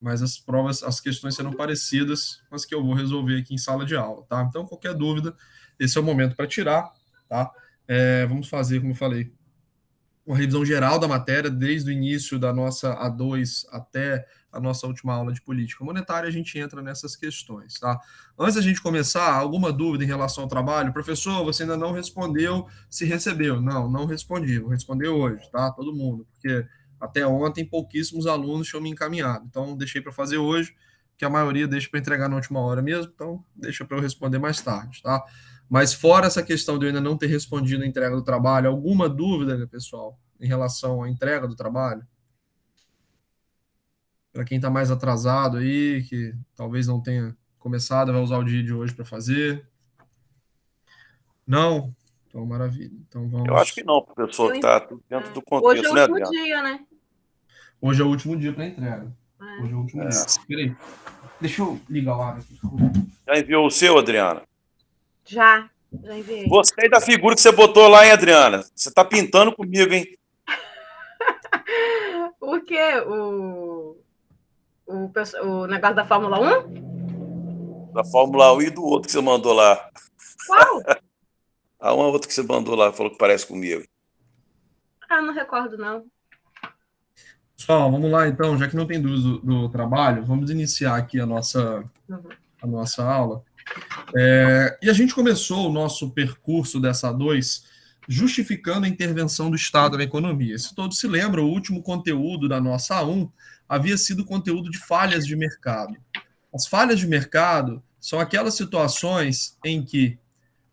mas as provas, as questões serão parecidas com as que eu vou resolver aqui em sala de aula, tá? Então, qualquer dúvida, esse é o momento para tirar, tá? Vamos fazer, como eu falei, uma revisão geral da matéria, desde o início da nossa A2 até a nossa última aula de política monetária, a gente entra nessas questões, tá? Antes da gente começar, alguma dúvida em relação ao trabalho? Professor, você ainda não respondeu se recebeu. Não, não respondi, vou responder hoje, tá? Todo mundo, porque até ontem pouquíssimos alunos tinham me encaminhado, então deixei para fazer hoje, que a maioria deixa para entregar na última hora mesmo, então deixa para eu responder mais tarde, tá? Mas fora essa questão de eu ainda não ter respondido a entrega do trabalho, alguma dúvida, né, pessoal, em relação à entrega do trabalho? Para quem está mais atrasado aí, que talvez não tenha começado, vai usar o dia de hoje para fazer? Não? Então, maravilha. Então Eu acho que vamos. não, professor, que está tudo dentro do Hoje é o contexto, né, último Adriano? dia, né? Hoje é o último dia para entrega. Hoje é o último dia. Peraí. Deixa eu ligar o ar aqui. Já enviou o seu, Adriana? Já enviei. Gostei da figura que você botou lá, hein, Adriana? Você está pintando comigo, hein? O quê? O negócio da Fórmula 1? Da Fórmula 1 e do outro que você mandou lá. Qual? Há uma outra que você mandou lá, falou que parece comigo. Ah, não recordo, não. Pessoal, vamos lá então, já que não tem dúvida do trabalho, vamos iniciar aqui a nossa aula. E a gente começou o nosso percurso dessa A2 justificando a intervenção do Estado na economia. Se todos se lembram, o último conteúdo da nossa A1 havia sido conteúdo de falhas de mercado. As falhas de mercado são aquelas situações em que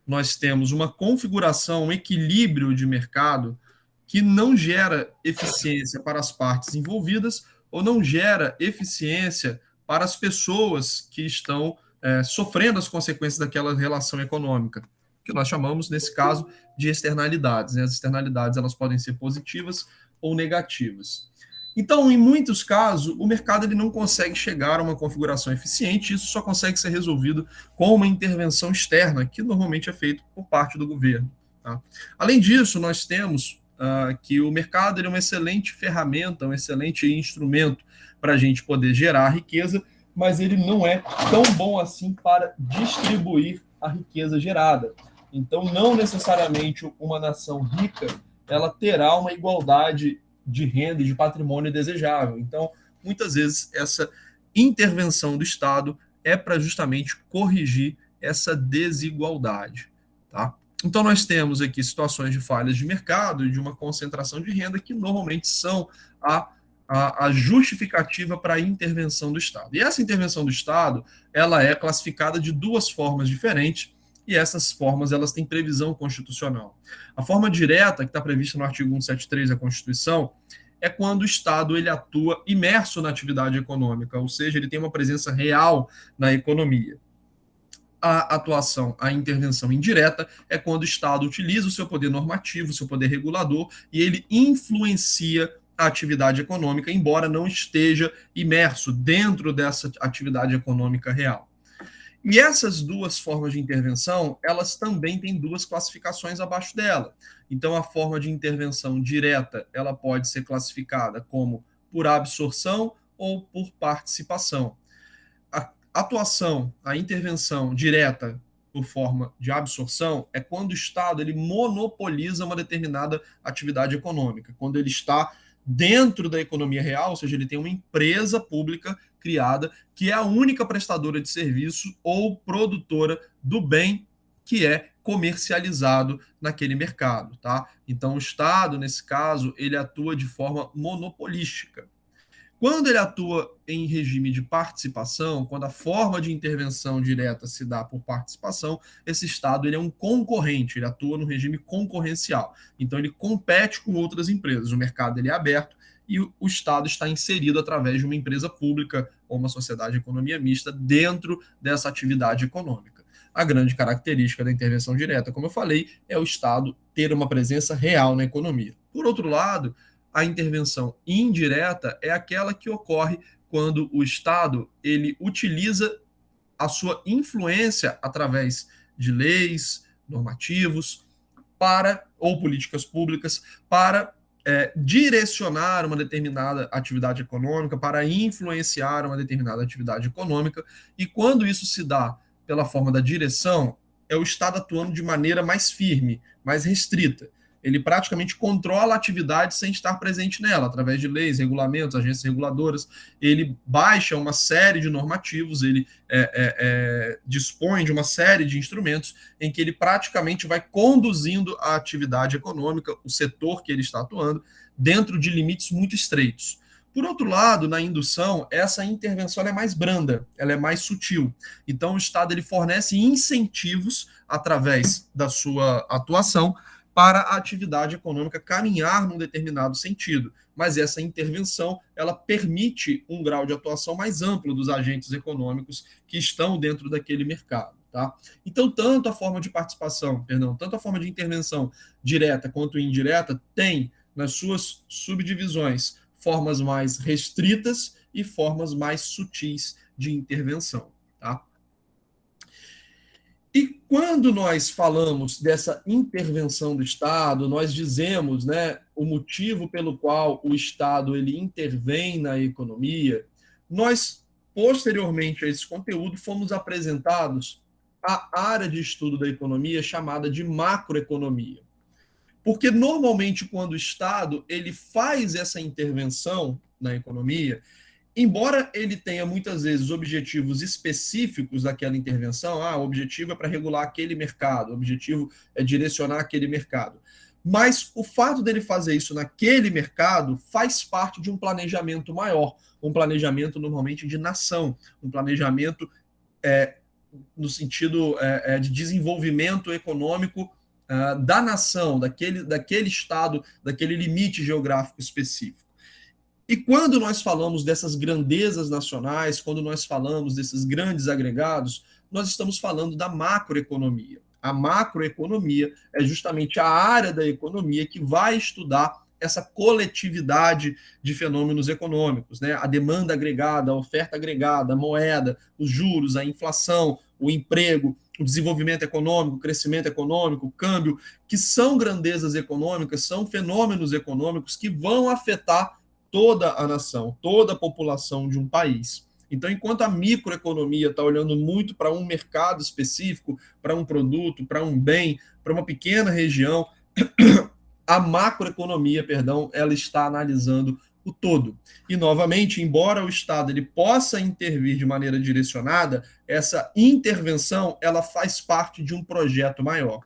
nós temos uma configuração, um equilíbrio de mercado que não gera eficiência para as partes envolvidas ou não gera eficiência para as pessoas que estão sofrendo as consequências daquela relação econômica, que nós chamamos, nesse caso, de externalidades. Né? As externalidades elas podem ser positivas ou negativas. Então, em muitos casos, o mercado ele não consegue chegar a uma configuração eficiente, e isso só consegue ser resolvido com uma intervenção externa, que normalmente é feita por parte do governo. Tá? Além disso, nós temos que o mercado ele é uma excelente ferramenta, um excelente instrumento para a gente poder gerar riqueza, mas ele não é tão bom assim para distribuir a riqueza gerada. Então, não necessariamente uma nação rica ela terá uma igualdade de renda e de patrimônio desejável. Então, muitas vezes, essa intervenção do Estado é para justamente corrigir essa desigualdade. Tá? Então, nós temos aqui situações de falhas de mercado e de uma concentração de renda que normalmente são a justificativa para a intervenção do Estado. E essa intervenção do Estado ela é classificada de duas formas diferentes, e essas formas elas têm previsão constitucional. A forma direta, que está prevista no artigo 173 da Constituição, é quando o Estado ele atua imerso na atividade econômica, ou seja, ele tem uma presença real na economia. A atuação, a intervenção indireta é quando o Estado utiliza o seu poder normativo, o seu poder regulador, e ele influencia a atividade econômica, embora não esteja imerso dentro dessa atividade econômica real. E essas duas formas de intervenção, elas também têm duas classificaçõa abaixo dela. Então, a forma de intervenção direta, ela pode ser classificada como por absorção ou por participação. A atuação, a intervenção direta por forma de absorção é quando o Estado ele monopoliza uma determinada atividade econômica, quando ele está dentro da economia real, ou seja, ele tem uma empresa pública criada que é a única prestadora de serviço ou produtora do bem que é comercializado naquele mercado, tá? Então o Estado, nesse caso, ele atua de forma monopolística. Quando ele atua em regime de participação, quando a forma de intervenção direta se dá por participação, esse Estado ele é um concorrente, ele atua no regime concorrencial. Então ele compete com outras empresas. O mercado ele é aberto e o Estado está inserido através de uma empresa pública ou uma sociedade de economia mista dentro dessa atividade econômica. A grande característica da intervenção direta, como eu falei, é o Estado ter uma presença real na economia. Por outro lado, a intervenção indireta é aquela que ocorre quando o Estado ele utiliza a sua influência através de leis, normativos, para ou políticas públicas para direcionar uma determinada atividade econômica, para influenciar uma determinada atividade econômica, e quando isso se dá pela forma da direção, é o Estado atuando de maneira mais firme, mais restrita. Ele praticamente controla a atividade sem estar presente nela, através de leis, regulamentos, agências reguladoras. Ele baixa uma série de normativos, ele dispõe de uma série de instrumentos em que ele praticamente vai conduzindo a atividade econômica, o setor que ele está atuando, dentro de limites muito estreitos. Por outro lado, na indução, essa intervenção é mais branda, ela é mais sutil. Então, o Estado ele fornece incentivos através da sua atuação para a atividade econômica caminhar num determinado sentido. Mas essa intervenção, ela permite um grau de atuação mais amplo dos agentes econômicos que estão dentro daquele mercado. Tá? Então, tanto a forma de participação, tanto a forma de intervenção direta quanto indireta tem nas suas subdivisões formas mais restritas e formas mais sutis de intervenção. Tá? E quando nós falamos dessa intervenção do Estado, nós dizemos, né, o motivo pelo qual o Estado ele intervém na economia, nós, posteriormente a esse conteúdo, fomos apresentados a área de estudo da economia chamada de macroeconomia. Porque, normalmente, quando o Estado ele faz essa intervenção na economia, embora ele tenha muitas vezes objetivos específicos daquela intervenção, o objetivo é para regular aquele mercado, o objetivo é direcionar aquele mercado. Mas o fato dele fazer isso naquele mercado faz parte de um planejamento maior, um planejamento normalmente de nação, um planejamento no sentido de desenvolvimento econômico da nação, daquele estado, daquele limite geográfico específico. E quando nós falamos dessas grandezas nacionais, quando nós falamos desses grandes agregados, nós estamos falando da macroeconomia. A macroeconomia é justamente a área da economia que vai estudar essa coletividade de fenômenos econômicos, né? A demanda agregada, a oferta agregada, a moeda, os juros, a inflação, o emprego, o desenvolvimento econômico, o crescimento econômico, o câmbio, que são grandezas econômicas, são fenômenos econômicos que vão afetar toda a nação, toda a população de um país. Então, enquanto a microeconomia está olhando muito para um mercado específico, para um produto, para um bem, para uma pequena região, a macroeconomia, ela está analisando o todo. E, novamente, embora o Estado ele possa intervir de maneira direcionada, essa intervenção ela faz parte de um projeto maior.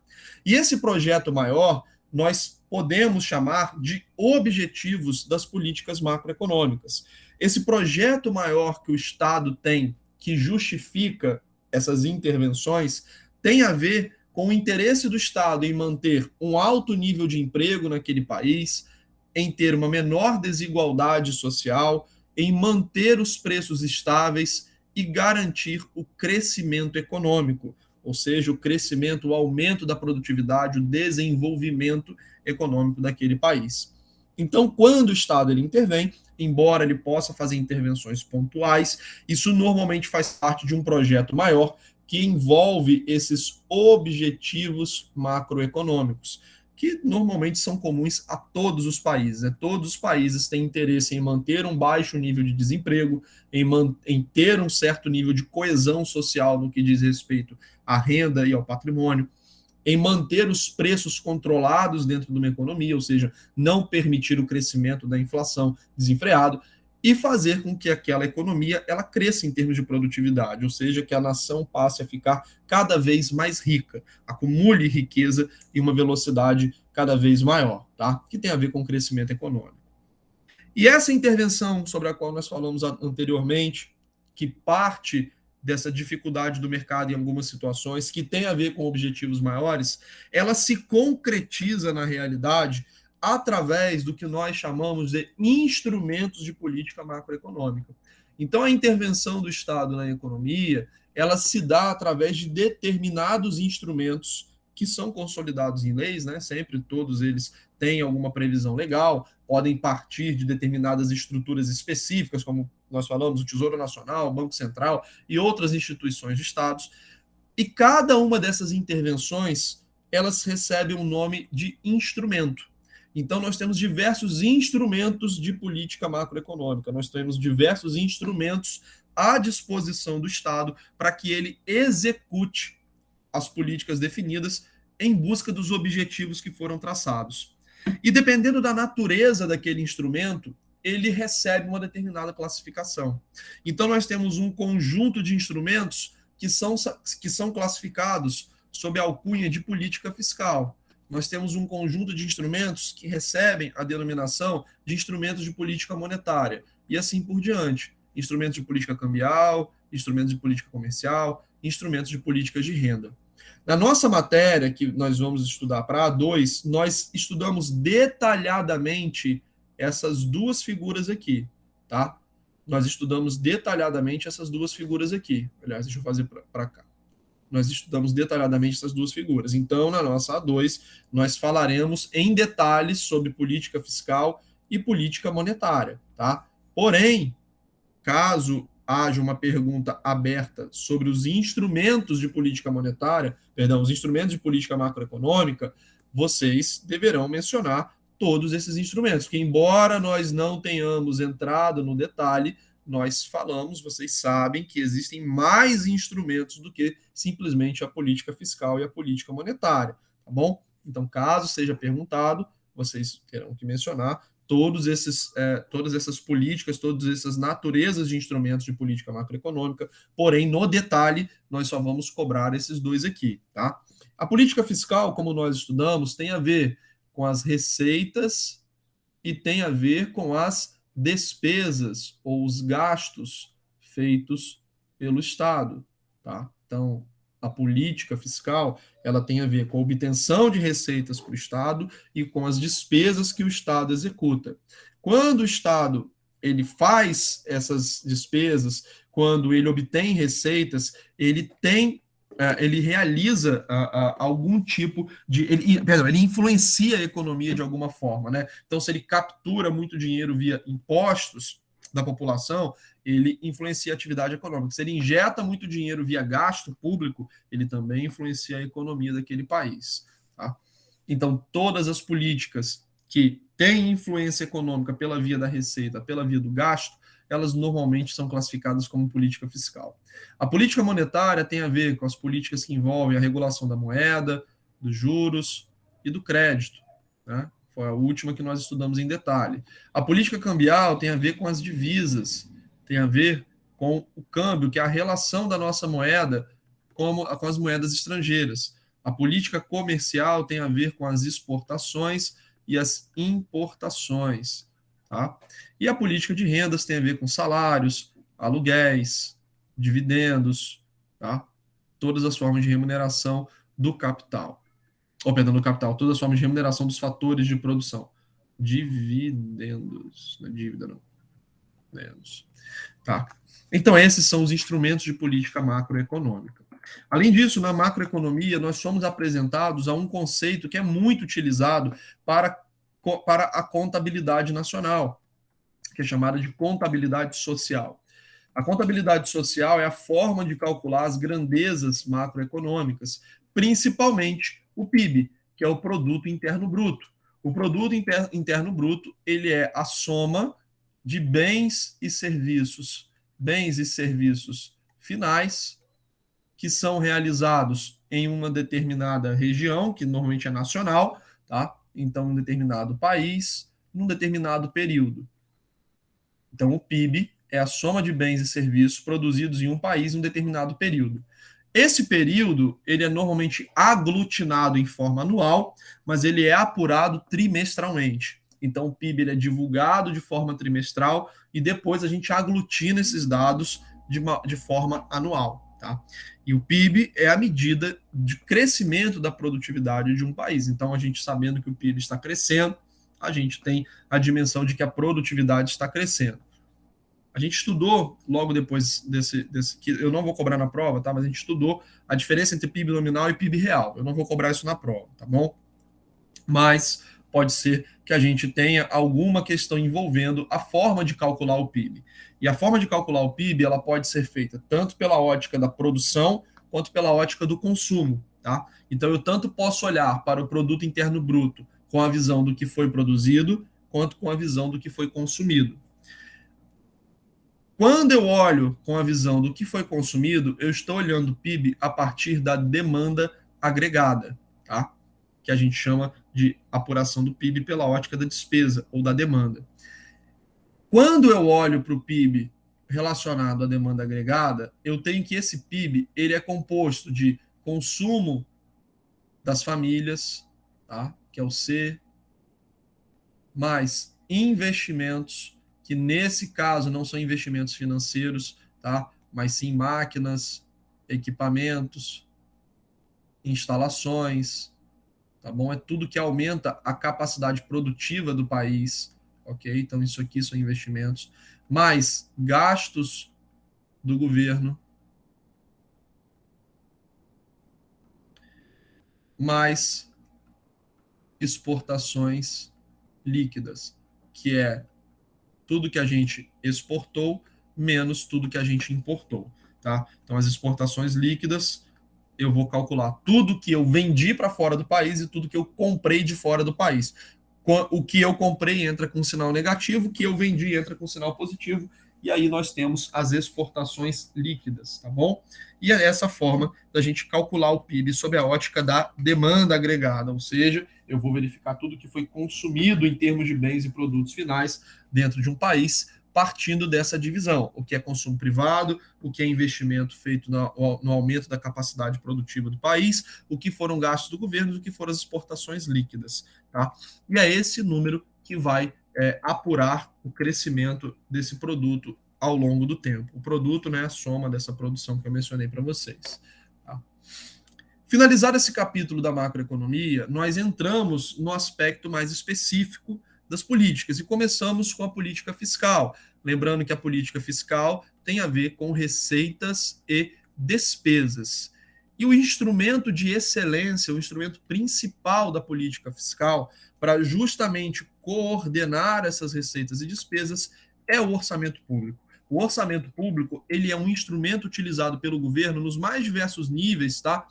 E esse projeto maior, nós podemos chamar de objetivos das políticas macroeconômicas. Esse projeto maior que o Estado tem, que justifica essas intervenções, tem a ver com o interesse do Estado em manter um alto nível de emprego naquele país, em ter uma menor desigualdade social, em manter os preços estáveis e garantir o crescimento econômico, ou seja, o crescimento, o aumento da produtividade, o desenvolvimento econômico daquele país. Então, quando o Estado ele intervém, embora ele possa fazer intervenções pontuais, isso normalmente faz parte de um projeto maior que envolve esses objetivos macroeconômicos, que normalmente são comuns a todos os países. Né? Todos os países têm interesse em manter um baixo nível de desemprego, em ter um certo nível de coesão social no que diz respeito à renda e ao patrimônio, em manter os preços controlados dentro de uma economia, ou seja, não permitir o crescimento da inflação desenfreado, e fazer com que aquela economia ela cresça em termos de produtividade, ou seja, que a nação passe a ficar cada vez mais rica, acumule riqueza em uma velocidade cada vez maior, tá? Que tem a ver com o crescimento econômico. E essa intervenção sobre a qual nós falamos anteriormente, que parte dessa dificuldade do mercado em algumas situações, que tem a ver com objetivos maiores, ela se concretiza na realidade através do que nós chamamos de instrumentos de política macroeconômica. Então, a intervenção do Estado na economia, ela se dá através de determinados instrumentos que são consolidados em leis, né? Sempre todos eles têm alguma previsão legal, podem partir de determinadas estruturas específicas, como nós falamos, o Tesouro Nacional, o Banco Central e outras instituições de Estados. E cada uma dessas intervenções, elas recebem um nome de instrumento. Então, nós temos diversos instrumentos de política macroeconômica, nós temos diversos instrumentos à disposição do Estado para que ele execute as políticas definidas em busca dos objetivos que foram traçados. E dependendo da natureza daquele instrumento, ele recebe uma determinada classificação. Então, nós temos um conjunto de instrumentos que são classificados sob a alcunha de política fiscal. Nós temos um conjunto de instrumentos que recebem a denominação de instrumentos de política monetária, e assim por diante. Instrumentos de política cambial, instrumentos de política comercial, instrumentos de políticas de renda. Na nossa matéria, que nós vamos estudar para A2, nós estudamos detalhadamente essas duas figuras aqui, tá? Nós estudamos detalhadamente essas duas figuras aqui. Aliás, deixa eu fazer para cá. Nós estudamos detalhadamente essas duas figuras. Então, na nossa A2, nós falaremos em detalhes sobre política fiscal e política monetária, tá? Porém, caso haja uma pergunta aberta sobre os instrumentos de política monetária, perdão, os instrumentos de política macroeconômica, vocês deverão mencionar todos esses instrumentos, que embora nós não tenhamos entrado no detalhe, nós falamos, vocês sabem que existem mais instrumentos do que simplesmente a política fiscal e a política monetária, tá bom? Então, caso seja perguntado, vocês terão que mencionar todas essas políticas, todas essas naturezas de instrumentos de política macroeconômica, porém, no detalhe, nós só vamos cobrar esses dois aqui, tá? A política fiscal, como nós estudamos, tem a ver com as receitas e tem a ver com as despesas ou os gastos feitos pelo Estado, tá? Então, a política fiscal, ela tem a ver com a obtenção de receitas para o Estado e com as despesas que o Estado executa. Quando o Estado ele faz essas despesas, quando ele obtém receitas, ele realiza algum tipo de. Ele influencia a economia de alguma forma, né? Então, se ele captura muito dinheiro via impostos da população, ele influencia a atividade econômica. Se ele injeta muito dinheiro via gasto público, ele também influencia a economia daquele país. Tá? Então, todas as políticas que têm influência econômica pela via da receita, pela via do gasto, elas normalmente são classificadas como política fiscal. A política monetária tem a ver com as políticas que envolvem a regulação da moeda, dos juros e do crédito, né? Foi a última que nós estudamos em detalhe. A política cambial tem a ver com as divisas, tem a ver com o câmbio, que é a relação da nossa moeda com as moedas estrangeiras. A política comercial tem a ver com as exportações e as importações. Tá? E a política de rendas tem a ver com salários, aluguéis, dividendos, tá? Todas as formas de remuneração do capital. Perdão, do capital, todas as formas de remuneração dos fatores de produção. Dividendos, não é dívida, não. Dividendos. Tá. Então, esses são os instrumentos de política macroeconômica. Além disso, na macroeconomia, nós somos apresentados a um conceito que é muito utilizado para a contabilidade nacional, que é chamada de contabilidade social. A contabilidade social é a forma de calcular as grandezas macroeconômicas, principalmente o PIB, que é o Produto Interno Bruto. O Produto Interno Bruto, ele é a soma de bens e serviços finais que são realizados em uma determinada região, que normalmente é nacional, tá? Então, um determinado país, num determinado período. Então, o PIB é a soma de bens e serviços produzidos em um país em um determinado período. Esse período, ele é normalmente aglutinado em forma anual, mas ele é apurado trimestralmente. Então, o PIB ele é divulgado de forma trimestral e depois a gente aglutina esses dados de forma anual. Tá? E o PIB é a medida de crescimento da produtividade de um país. Então, a gente sabendo que o PIB está crescendo, a gente tem a dimensão de que a produtividade está crescendo. A gente estudou, logo depois desse que eu não vou cobrar na prova, tá? Mas a gente estudou a diferença entre PIB nominal e PIB real. Eu não vou cobrar isso na prova, tá bom? Mas pode ser que a gente tenha alguma questão envolvendo a forma de calcular o PIB. E a forma de calcular o PIB, ela pode ser feita tanto pela ótica da produção, quanto pela ótica do consumo, tá? Então, eu tanto posso olhar para o produto interno bruto com a visão do que foi produzido, quanto com a visão do que foi consumido. Quando eu olho com a visão do que foi consumido, eu estou olhando o PIB a partir da demanda agregada, tá? Que a gente chama de apuração do PIB pela ótica da despesa ou da demanda. Quando eu olho para o PIB relacionado à demanda agregada, eu tenho que esse PIB ele é composto de consumo das famílias, tá? Que é o C, mais investimentos, que nesse caso não são investimentos financeiros, tá? Mas sim máquinas, equipamentos, instalações, tá bom? É tudo que aumenta a capacidade produtiva do país, ok? Então isso aqui são investimentos, mais gastos do governo, mais exportações líquidas, que é tudo que a gente exportou menos tudo que a gente importou, tá? Então as exportações líquidas, eu vou calcular tudo que eu vendi para fora do país e tudo que eu comprei de fora do país. O que eu comprei entra com sinal negativo, o que eu vendi entra com sinal positivo, e aí nós temos as exportações líquidas, tá bom? E é essa forma da gente calcular o PIB sob a ótica da demanda agregada, ou seja, eu vou verificar tudo que foi consumido em termos de bens e produtos finais dentro de um país, partindo dessa divisão, o que é consumo privado, o que é investimento feito no aumento da capacidade produtiva do país, o que foram gastos do governo, o que foram as exportações líquidas, tá? E é esse número que vai apurar o crescimento desse produto ao longo do tempo. O produto, né, é a soma dessa produção que eu mencionei para vocês. Tá? Finalizado esse capítulo da macroeconomia, nós entramos no aspecto mais específico das políticas e começamos com a política fiscal. Lembrando que a política fiscal tem a ver com receitas e despesas. E o instrumento de excelência, o instrumento principal da política fiscal, para justamente coordenar essas receitas e despesas, é o orçamento público. O orçamento público ele é um instrumento utilizado pelo governo nos mais diversos níveis, tá?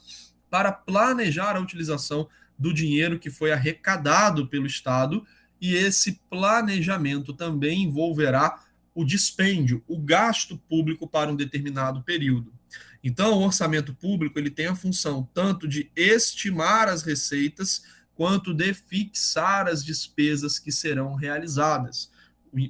Para planejar a utilização do dinheiro que foi arrecadado pelo Estado, e esse planejamento também envolverá o dispêndio, o gasto público para um determinado período. Então, o orçamento público ele tem a função tanto de estimar as receitas, quanto de fixar as despesas que serão realizadas.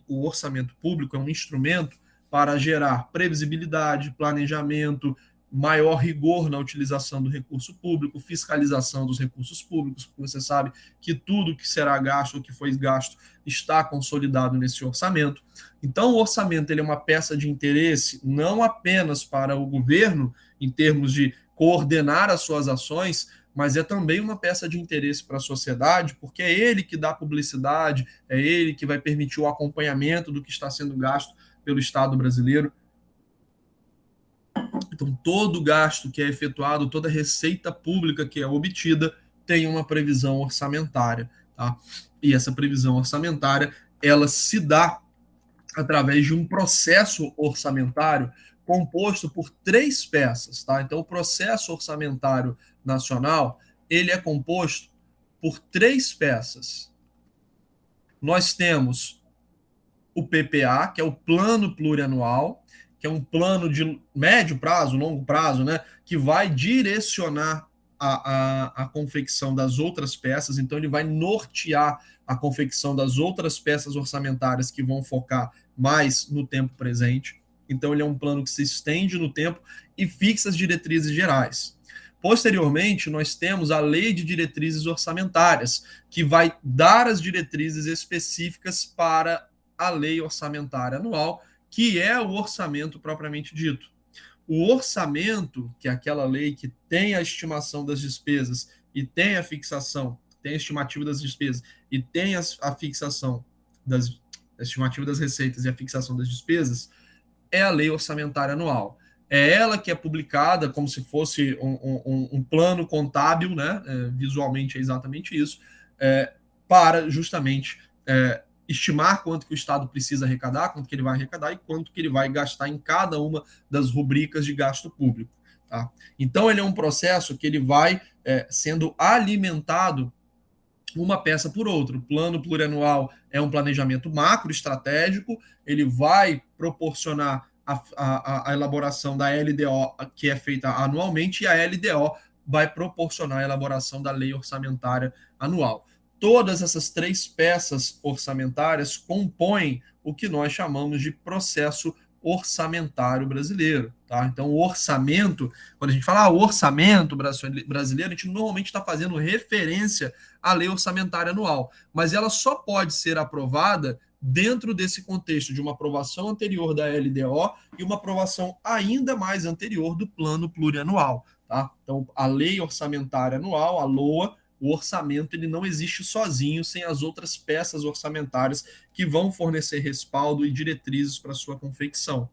O orçamento público é um instrumento para gerar previsibilidade, planejamento, maior rigor na utilização do recurso público, fiscalização dos recursos públicos, porque você sabe que tudo que será gasto ou que foi gasto está consolidado nesse orçamento. Então, o orçamento ele é uma peça de interesse não apenas para o governo, em termos de coordenar as suas ações, mas é também uma peça de interesse para a sociedade, porque é ele que dá publicidade, é ele que vai permitir o acompanhamento do que está sendo gasto pelo Estado brasileiro. Então, todo gasto que é efetuado, toda receita pública que é obtida, tem uma previsão orçamentária, tá? E essa previsão orçamentária, ela se dá através de um processo orçamentário composto por 3 peças, tá? Então, o processo orçamentário nacional, ele é composto por 3 peças. Nós temos o PPA, que é o Plano Plurianual, que é um plano de médio prazo, longo prazo, né, que vai direcionar a confecção das outras peças, então ele vai nortear a confecção das outras peças orçamentárias que vão focar mais no tempo presente. Então ele é um plano que se estende no tempo e fixa as diretrizes gerais. Posteriormente, nós temos a Lei de Diretrizes Orçamentárias, que vai dar as diretrizes específicas para a Lei Orçamentária Anual, que é o orçamento propriamente dito. O orçamento, que é aquela lei que tem a estimação das despesas e tem a fixação, tem a estimativa das despesas e tem a fixação a estimativa das receitas e a fixação das despesas, é a Lei Orçamentária Anual. É ela que é publicada como se fosse um plano contábil, né? Visualmente é exatamente isso, para justamente estimar quanto que o Estado precisa arrecadar, quanto que ele vai arrecadar e quanto que ele vai gastar em cada uma das rubricas de gasto público. Tá? Então, ele é um processo que ele vai sendo alimentado uma peça por outra. O plano plurianual é um planejamento macro estratégico, ele vai proporcionar a elaboração da LDO, que é feita anualmente, e a LDO vai proporcionar a elaboração da lei orçamentária anual. Todas essas três peças orçamentárias compõem o que nós chamamos de processo orçamentário brasileiro. Tá? Então, o orçamento, quando a gente fala orçamento brasileiro, a gente normalmente está fazendo referência à lei orçamentária anual, mas ela só pode ser aprovada dentro desse contexto de uma aprovação anterior da LDO e uma aprovação ainda mais anterior do plano plurianual. Tá? Então, a lei orçamentária anual, a LOA, o orçamento ele não existe sozinho sem as outras peças orçamentárias que vão fornecer respaldo e diretrizes para sua confecção.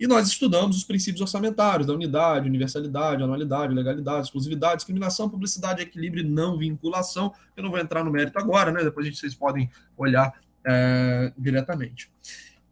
E nós estudamos os princípios orçamentários da unidade, universalidade, anualidade, legalidade, exclusividade, discriminação, publicidade, equilíbrio e não vinculação. Eu não vou entrar no mérito agora, né? Depois vocês podem olhar diretamente.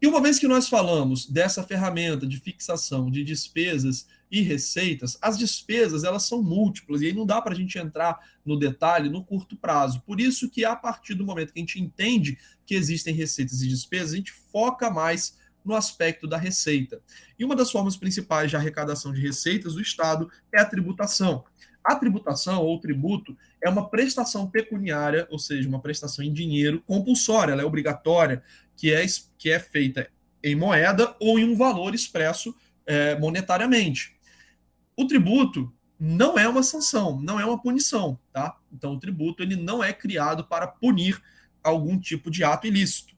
E uma vez que nós falamos dessa ferramenta de fixação de despesas e receitas, as despesas elas são múltiplas e aí não dá para a gente entrar no detalhe no curto prazo. Por isso que a partir do momento que a gente entende que existem receitas e despesas, a gente foca mais no aspecto da receita. E uma das formas principais de arrecadação de receitas do Estado é a tributação. A tributação ou tributo é uma prestação pecuniária, ou seja, uma prestação em dinheiro compulsória, ela é obrigatória, que é feita em moeda ou em um valor expresso monetariamente. O tributo não é uma sanção, não é uma punição, tá? Então o tributo ele não é criado para punir algum tipo de ato ilícito.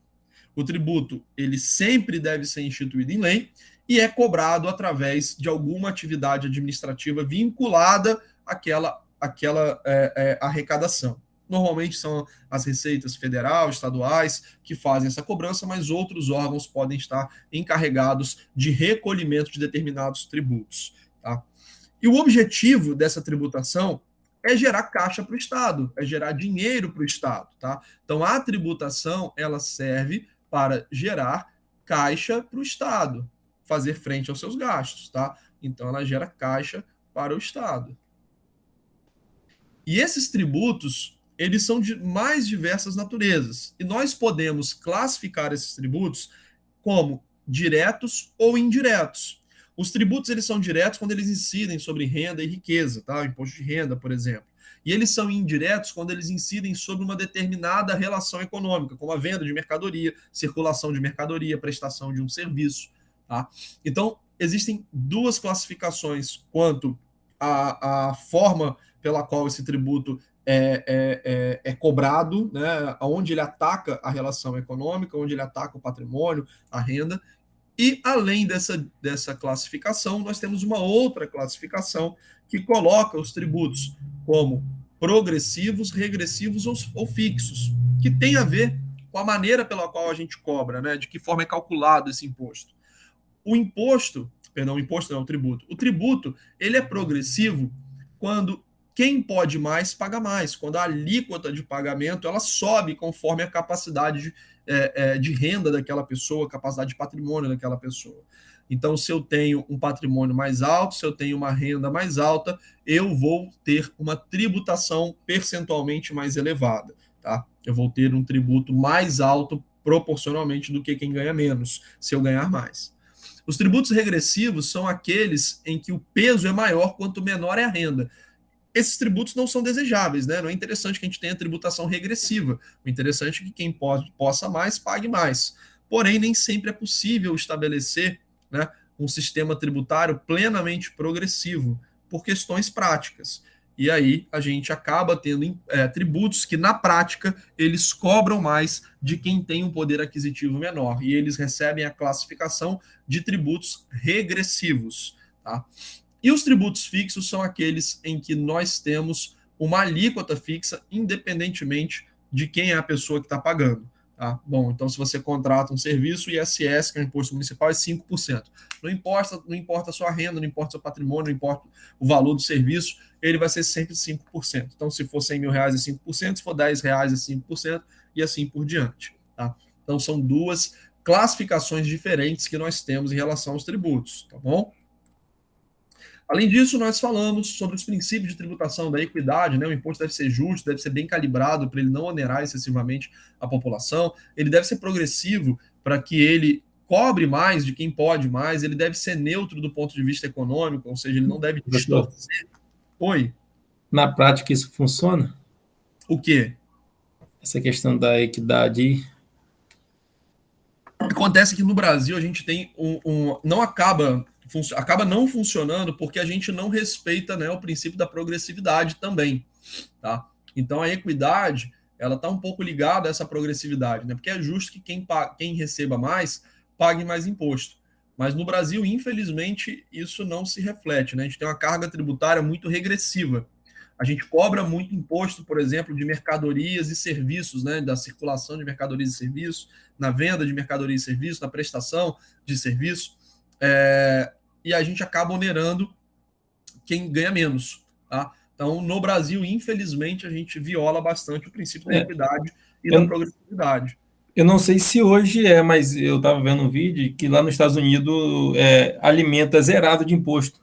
O tributo ele sempre deve ser instituído em lei e é cobrado através de alguma atividade administrativa vinculada àquela arrecadação. Normalmente são as receitas federal, estaduais que fazem essa cobrança, mas outros órgãos podem estar encarregados de recolhimento de determinados tributos. Tá? E o objetivo dessa tributação é gerar caixa para o Estado, é gerar dinheiro para o Estado. Tá? Então, a tributação ela serve para gerar caixa para o Estado, fazer frente aos seus gastos. Tá? Então, ela gera caixa para o Estado. E esses tributos, eles são de mais diversas naturezas. E nós podemos classificar esses tributos como diretos ou indiretos. Os tributos eles são diretos quando eles incidem sobre renda e riqueza, tá? O imposto de renda, por exemplo. E eles são indiretos quando eles incidem sobre uma determinada relação econômica, como a venda de mercadoria, circulação de mercadoria, prestação de um serviço. Tá? Então, existem duas classificações quanto à forma pela qual esse tributo é cobrado, né? Onde ele ataca a relação econômica, onde ele ataca o patrimônio, a renda. E, além dessa classificação, nós temos uma outra classificação que coloca os tributos como progressivos, regressivos ou fixos, que tem a ver com a maneira pela qual a gente cobra, né? De que forma é calculado esse imposto. O tributo. O tributo, ele é progressivo quando quem pode mais, paga mais. Quando a alíquota de pagamento, ela sobe conforme a capacidade de renda daquela pessoa, a capacidade de patrimônio daquela pessoa. Então, se eu tenho um patrimônio mais alto, se eu tenho uma renda mais alta, eu vou ter uma tributação percentualmente mais elevada. Tá? Eu vou ter um tributo mais alto proporcionalmente do que quem ganha menos, se eu ganhar mais. Os tributos regressivos são aqueles em que o peso é maior quanto menor é a renda. Esses tributos não são desejáveis, né? Não é interessante que a gente tenha tributação regressiva. O interessante é que quem possa mais, pague mais. Porém, nem sempre é possível estabelecer, né, um sistema tributário plenamente progressivo por questões práticas. E aí a gente acaba tendo tributos que, na prática, eles cobram mais de quem tem um poder aquisitivo menor. E eles recebem a classificação de tributos regressivos. Tá? E os tributos fixos são aqueles em que nós temos uma alíquota fixa, independentemente de quem é a pessoa que está pagando. Tá? Bom, então se você contrata um serviço, o ISS, que é o imposto municipal, é 5%. Não importa a sua renda, não importa o seu patrimônio, não importa o valor do serviço, ele vai ser sempre 5%. Então, se for 100 mil reais, é 5%, se for 10 reais, é 5%, e assim por diante. Tá? Então, são duas classificações diferentes que nós temos em relação aos tributos, tá bom? Além disso, nós falamos sobre os princípios de tributação da equidade, né? O imposto deve ser justo, deve ser bem calibrado para ele não onerar excessivamente a população, ele deve ser progressivo para que ele cobre mais de quem pode mais, ele deve ser neutro do ponto de vista econômico, ou seja, ele não deve Professor, distorcer. Oi, na prática isso funciona? o quê? Essa questão da equidade. Acontece que no Brasil a gente tem não acaba não funcionando porque a gente não respeita, né, o princípio da progressividade também, tá? Então a equidade ela está um pouco ligada a essa progressividade, né? Porque é justo que quem receba mais pague mais imposto. Mas no Brasil, infelizmente, isso não se reflete, né? A gente tem uma carga tributária muito regressiva. A gente cobra muito imposto, por exemplo, de mercadorias e serviços, né? Da circulação de mercadorias e serviços, na venda de mercadorias e serviços, na prestação de serviço, e a gente acaba onerando quem ganha menos, tá? Então, no Brasil, infelizmente, a gente viola bastante o princípio da equidade e da progressividade. Eu não sei se hoje mas eu estava vendo um vídeo que lá nos Estados Unidos alimento é zerado de imposto.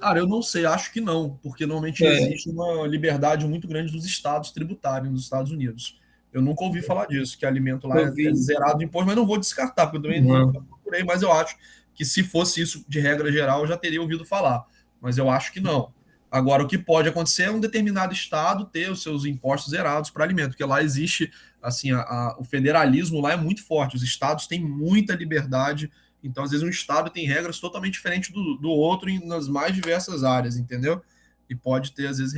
Cara, eu não sei, acho que não, porque normalmente existe uma liberdade muito grande dos estados tributários nos Estados Unidos. Eu nunca ouvi falar disso, que alimento lá é zerado de imposto, mas não vou descartar, porque eu também nunca procurei, mas eu acho que se fosse isso de regra geral, eu já teria ouvido falar. Mas eu acho que não. Agora, o que pode acontecer é um determinado estado ter os seus impostos zerados para alimento, porque lá existe, assim, o federalismo lá é muito forte, os estados têm muita liberdade. Então, às vezes, um estado tem regras totalmente diferentes do outro nas mais diversas áreas, entendeu? E pode ter, às vezes,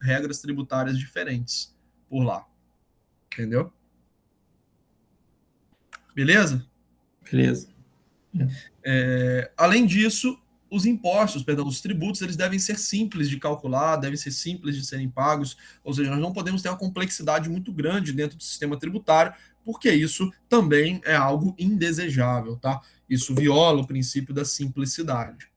regras tributárias diferentes por lá. Entendeu? Beleza? Beleza. Além disso, os impostos, perdão, os tributos, eles devem ser simples de calcular, devem ser simples de serem pagos, ou seja, nós não podemos ter uma complexidade muito grande dentro do sistema tributário, porque isso também é algo indesejável, tá? Isso viola o princípio da simplicidade.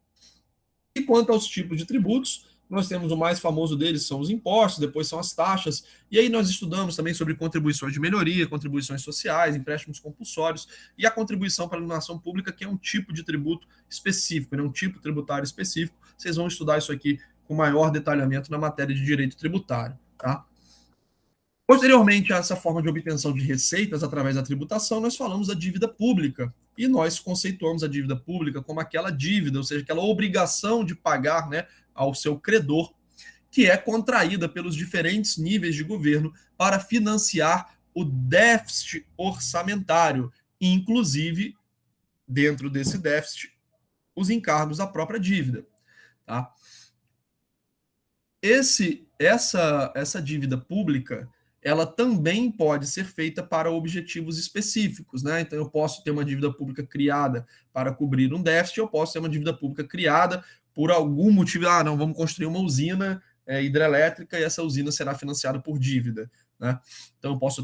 E quanto aos tipos de tributos, nós temos o mais famoso deles, são os impostos, depois são as taxas, e aí nós estudamos também sobre contribuições de melhoria, contribuições sociais, empréstimos compulsórios, e a contribuição para a iluminação pública, que é um tipo de tributo específico, né, um tipo tributário específico. Vocês vão estudar isso aqui com maior detalhamento na matéria de direito tributário, tá? Posteriormente a essa forma de obtenção de receitas através da tributação, nós falamos da dívida pública. E nós conceituamos a dívida pública como aquela dívida, ou seja, aquela obrigação de pagar, né, ao seu credor, que é contraída pelos diferentes níveis de governo para financiar o déficit orçamentário, inclusive, dentro desse déficit, os encargos da própria dívida. Tá? Essa dívida pública, ela também pode ser feita para objetivos específicos, né? Então, eu posso ter uma dívida pública criada para cobrir um déficit, eu posso ter uma dívida pública criada por algum motivo, não, vamos construir uma usina hidrelétrica e essa usina será financiada por dívida, né? Então, eu posso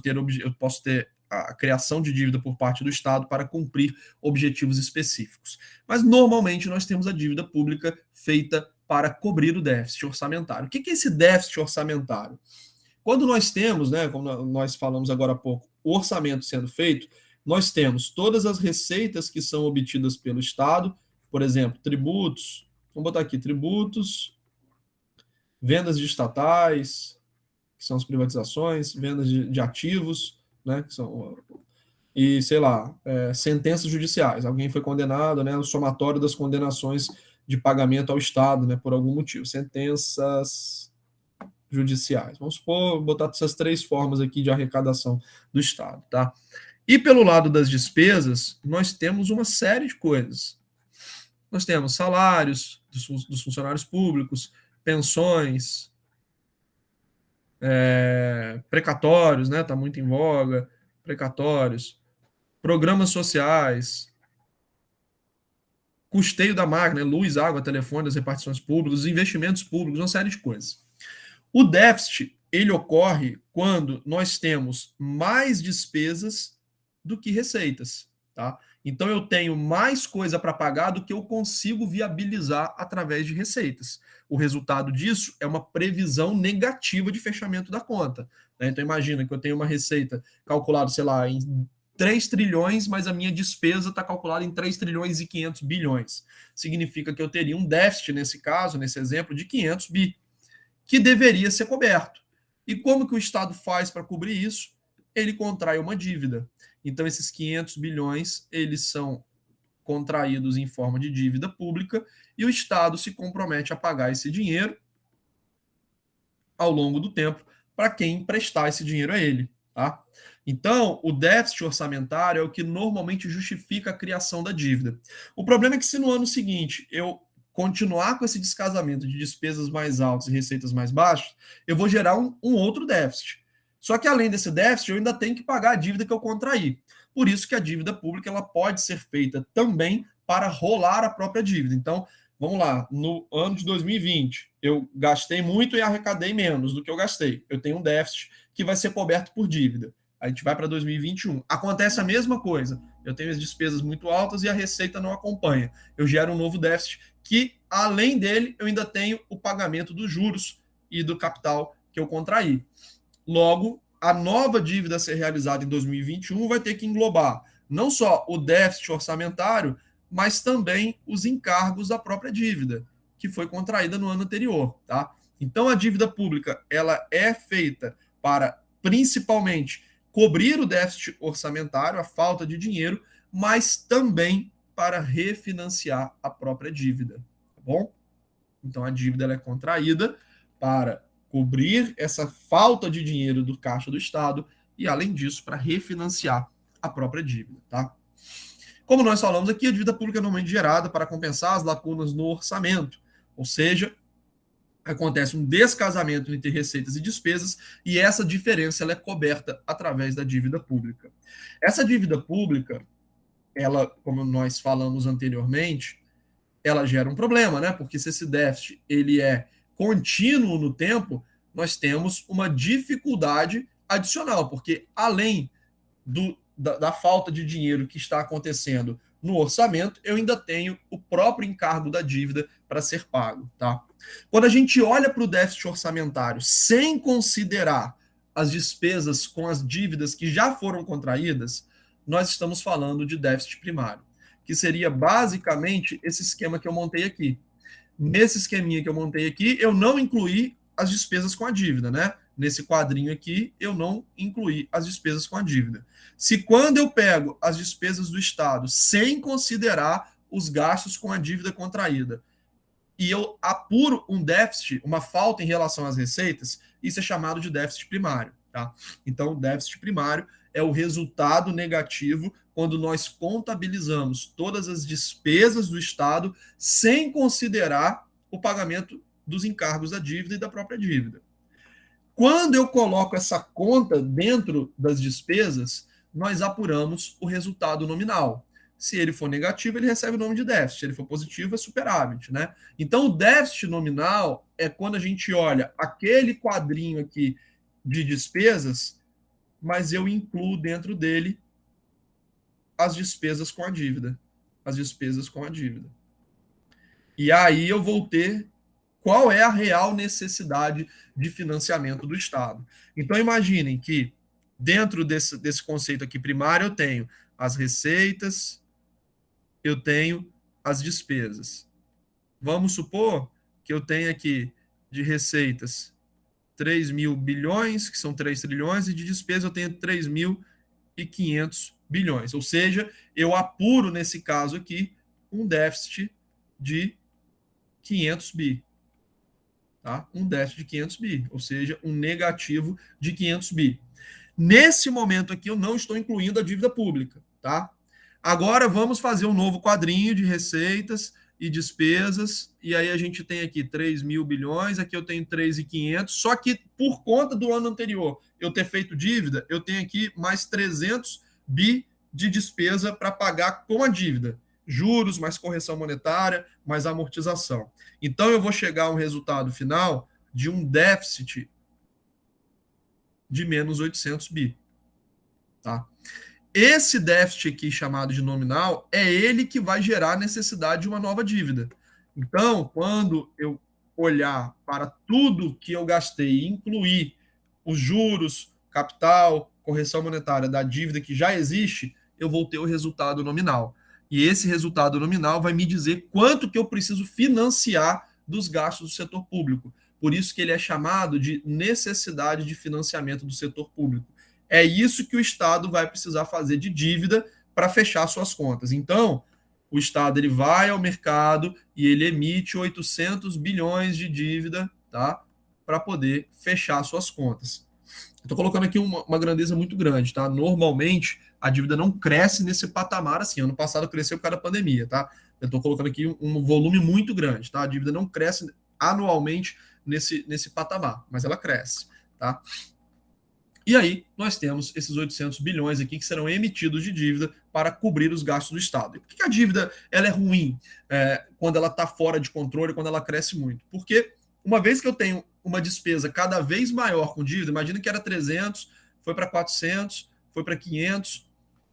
ter a criação de dívida por parte do Estado para cumprir objetivos específicos. Mas, normalmente, nós temos a dívida pública feita para cobrir o déficit orçamentário. O que é esse déficit orçamentário? Quando nós temos, né, como nós falamos agora há pouco, o orçamento sendo feito, nós temos todas as receitas que são obtidas pelo Estado, por exemplo, tributos, vamos botar aqui, tributos, vendas de estatais, que são as privatizações, vendas de ativos, né, que são, e, sei lá, sentenças judiciais, alguém foi condenado, né, o somatório das condenações de pagamento ao Estado, né, por algum motivo, sentenças judiciais. Vamos supor, botar essas três formas aqui de arrecadação do Estado, tá? E pelo lado das despesas, nós temos uma série de coisas. Nós temos salários dos funcionários públicos, pensões, precatórios, né? Tá muito em voga, precatórios, programas sociais, custeio da máquina, luz, água, telefone, as repartições públicas, investimentos públicos, uma série de coisas. O déficit, ele ocorre quando nós temos mais despesas do que receitas, tá? Então, eu tenho mais coisa para pagar do que eu consigo viabilizar através de receitas. O resultado disso é uma previsão negativa de fechamento da conta, né? Então, imagina que eu tenho uma receita calculada, sei lá, em 3 trilhões, mas a minha despesa está calculada em 3 trilhões e 500 bilhões. Significa que eu teria um déficit, nesse caso, nesse exemplo, de 500 bi, que deveria ser coberto. E como que o Estado faz para cobrir isso? Ele contrai uma dívida. Então, esses 500 bilhões, eles são contraídos em forma de dívida pública e o Estado se compromete a pagar esse dinheiro ao longo do tempo para quem emprestar esse dinheiro a ele. Tá? Então, o déficit orçamentário é o que normalmente justifica a criação da dívida. O problema é que se no ano seguinte eu continuar com esse descasamento de despesas mais altas e receitas mais baixas, eu vou gerar um outro déficit. Só que além desse déficit, eu ainda tenho que pagar a dívida que eu contraí. Por isso que a dívida pública ela pode ser feita também para rolar a própria dívida. Então, vamos lá, no ano de 2020, eu gastei muito e arrecadei menos do que eu gastei. Eu tenho um déficit que vai ser coberto por dívida. A gente vai para 2021. Acontece a mesma coisa. Eu tenho as despesas muito altas e a receita não acompanha. Eu gero um novo déficit que, além dele, eu ainda tenho o pagamento dos juros e do capital que eu contraí. Logo, a nova dívida a ser realizada em 2021 vai ter que englobar não só o déficit orçamentário, mas também os encargos da própria dívida, que foi contraída no ano anterior. Tá? Então, a dívida pública ela é feita para, principalmente, cobrir o déficit orçamentário, a falta de dinheiro, mas também para refinanciar a própria dívida. Tá bom? Então, a dívida ela é contraída para cobrir essa falta de dinheiro do caixa do Estado e, além disso, para refinanciar a própria dívida. Tá? Como nós falamos aqui, a dívida pública é normalmente gerada para compensar as lacunas no orçamento, ou seja, acontece um descasamento entre receitas e despesas e essa diferença ela é coberta através da dívida pública. Essa dívida pública, ela, como nós falamos anteriormente, ela gera um problema, né? Porque se esse déficit ele é contínuo no tempo, nós temos uma dificuldade adicional, porque além da falta de dinheiro que está acontecendo no orçamento, eu ainda tenho o próprio encargo da dívida para ser pago. Tá? Quando a gente olha para o déficit orçamentário sem considerar as despesas com as dívidas que já foram contraídas, nós estamos falando de déficit primário, que seria basicamente esse esquema que eu montei aqui. Nesse esqueminha que eu montei aqui, eu não incluí as despesas com a dívida, né? Nesse quadrinho aqui, eu não incluí as despesas com a dívida. Se quando eu pego as despesas do Estado sem considerar os gastos com a dívida contraída e eu apuro um déficit, uma falta em relação às receitas, isso é chamado de déficit primário. Tá? Então, o déficit primário é o resultado negativo quando nós contabilizamos todas as despesas do Estado sem considerar o pagamento dos encargos da dívida e da própria dívida. Quando eu coloco essa conta dentro das despesas, nós apuramos o resultado nominal. Se ele for negativo, ele recebe o nome de déficit. Se ele for positivo, é superávit. Né? Então, o déficit nominal é quando a gente olha aquele quadrinho aqui de despesas, mas eu incluo dentro dele as despesas com a dívida. As despesas com a dívida. E aí eu vou ter qual é a real necessidade de financiamento do Estado. Então, imaginem que dentro desse conceito aqui primário, eu tenho as receitas, eu tenho as despesas. Vamos supor que eu tenho aqui de receitas 3 mil bilhões, que são 3 trilhões, e de despesa eu tenho 3.500 bilhões. Ou seja, eu apuro, nesse caso aqui, um déficit de 500 bi. Tá? Um déficit de 500 bi, ou seja, um negativo de 500 bi. Nesse momento aqui, eu não estou incluindo a dívida pública. Tá? Agora, vamos fazer um novo quadrinho de receitas e despesas, e aí a gente tem aqui 3 mil bilhões, aqui eu tenho 3.500, só que por conta do ano anterior eu ter feito dívida, eu tenho aqui mais 300 bi de despesa para pagar com a dívida. Juros, mais correção monetária, mais amortização. Então, eu vou chegar a um resultado final de um déficit de menos 800 bi. Tá? Esse déficit aqui, chamado de nominal, é ele que vai gerar a necessidade de uma nova dívida. Então, quando eu olhar para tudo que eu gastei e incluir os juros, capital, correção monetária da dívida que já existe, eu vou ter o resultado nominal. E esse resultado nominal vai me dizer quanto que eu preciso financiar dos gastos do setor público. Por isso que ele é chamado de necessidade de financiamento do setor público. É isso que o Estado vai precisar fazer de dívida para fechar suas contas. Então, o Estado ele vai ao mercado e ele emite 800 bilhões de dívida, tá? Para poder fechar suas contas. Estou colocando aqui uma grandeza muito grande, tá? Normalmente, a dívida não cresce nesse patamar assim. Ano passado cresceu por causa da pandemia, tá? Eu estou colocando aqui um volume muito grande, tá? A dívida não cresce anualmente nesse patamar, mas ela cresce, tá? E aí, nós temos esses 800 bilhões aqui que serão emitidos de dívida para cobrir os gastos do Estado. E por que a dívida ela é ruim quando ela está fora de controle, quando ela cresce muito? Porque uma vez que eu tenho uma despesa cada vez maior com dívida, imagina que era 300, foi para 400, foi para 500,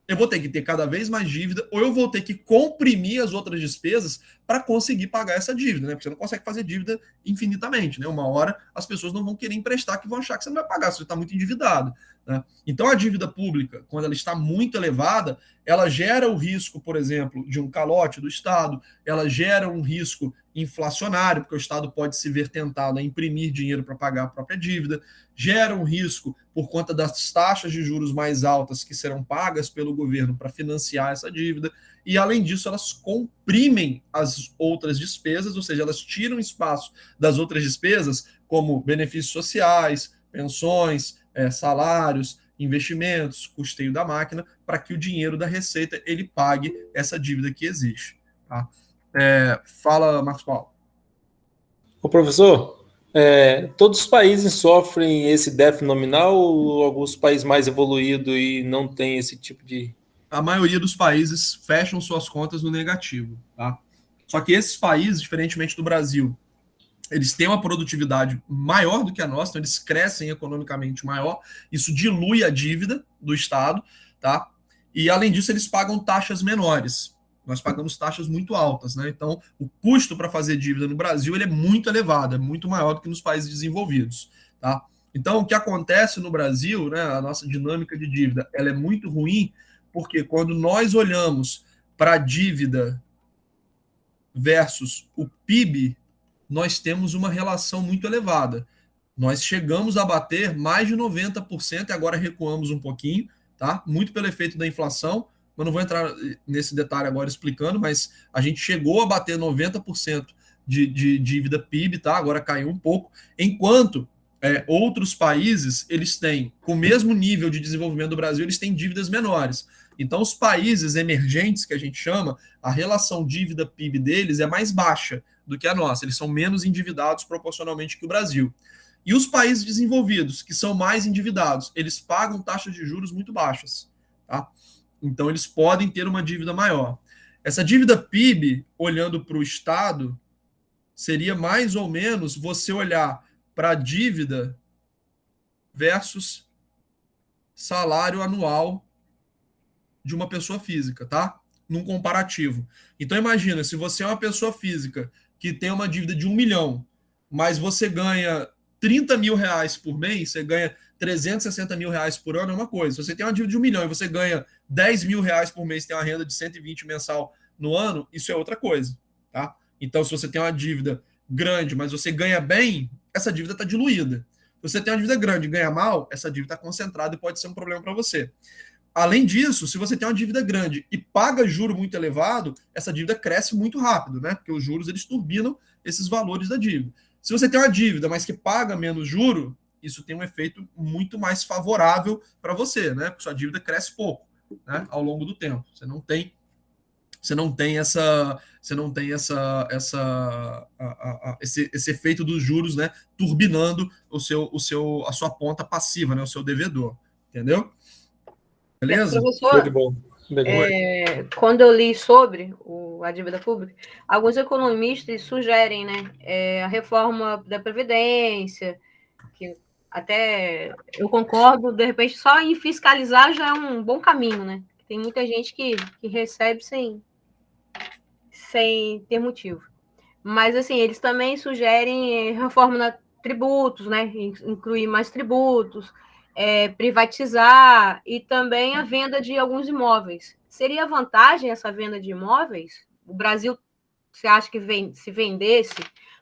eu vou ter que ter cada vez mais dívida, ou eu vou ter que comprimir as outras despesas para conseguir pagar essa dívida, né? Porque você não consegue fazer dívida infinitamente, né? Uma hora as pessoas não vão querer emprestar, que vão achar que você não vai pagar, você está muito endividado, né? Então a dívida pública, quando ela está muito elevada, ela gera o risco, por exemplo, de um calote do Estado, ela gera um risco inflacionário, porque o Estado pode se ver tentado a imprimir dinheiro para pagar a própria dívida, gera um risco por conta das taxas de juros mais altas que serão pagas pelo governo para financiar essa dívida, e além disso elas comprimem as outras despesas, ou seja, elas tiram espaço das outras despesas, como benefícios sociais, pensões, salários, investimentos, custeio da máquina, para que o dinheiro da receita ele pague essa dívida que existe. Tá? Fala, Marcos Paulo. Ô, professor, todos os países sofrem esse déficit nominal ou alguns países mais evoluídos e não tem esse tipo de... A maioria dos países fecham suas contas no negativo. Tá? Só que esses países, diferentemente do Brasil, eles têm uma produtividade maior do que a nossa, então eles crescem economicamente maior, isso dilui a dívida do Estado, tá? E além disso, eles pagam taxas menores. Nós pagamos taxas muito altas, né? Então, o custo para fazer dívida no Brasil ele é muito elevado, é muito maior do que nos países desenvolvidos, tá? Então, o que acontece no Brasil, né, a nossa dinâmica de dívida, ela é muito ruim, porque quando nós olhamos para a dívida versus o PIB, nós temos uma relação muito elevada. Nós chegamos a bater mais de 90% e agora recuamos um pouquinho, tá? Muito pelo efeito da inflação. Eu não vou entrar nesse detalhe agora explicando, mas a gente chegou a bater 90% de dívida PIB, tá? Agora caiu um pouco, enquanto outros países, eles têm, com o mesmo nível de desenvolvimento do Brasil, eles têm dívidas menores. Então, os países emergentes, que a gente chama, a relação dívida-PIB deles é mais baixa do que a nossa. Eles são menos endividados proporcionalmente que o Brasil. E os países desenvolvidos, que são mais endividados, eles pagam taxas de juros muito baixas. Tá? Então, eles podem ter uma dívida maior. Essa dívida PIB, olhando para o Estado, seria mais ou menos você olhar para a dívida versus salário anual de uma pessoa física, tá? Num comparativo. Então, imagina, se você é uma pessoa física que tem uma dívida de 1 milhão, mas você ganha 30 mil reais por mês, você ganha 360 mil reais por ano, é uma coisa. Se você tem uma dívida de 1 milhão e você ganha 10 mil reais por mês, tem uma renda de 120 mensal no ano, isso é outra coisa, tá? Então, se você tem uma dívida grande, mas você ganha bem, essa dívida está diluída. Se você tem uma dívida grande e ganha mal, essa dívida está concentrada e pode ser um problema para você. Além disso, se você tem uma dívida grande e paga juro muito elevado, essa dívida cresce muito rápido, né? Porque os juros eles turbinam esses valores da dívida. Se você tem uma dívida, mas que paga menos juro, isso tem um efeito muito mais favorável para você, né? Porque sua dívida cresce pouco, né? Ao longo do tempo. Você não tem esse efeito dos juros, né? Turbinando a sua ponta passiva, né? O seu devedor, entendeu? Beleza? Professor, quando eu li sobre a dívida pública, alguns economistas sugerem, né, a reforma da Previdência, que até eu concordo, de repente só em fiscalizar já é um bom caminho, né? Tem muita gente que recebe sem ter motivo. Mas, assim, eles também sugerem reforma na tributos, né? Incluir mais tributos, privatizar e também a venda de alguns imóveis. Seria vantagem essa venda de imóveis? O Brasil, você acha que se vendesse?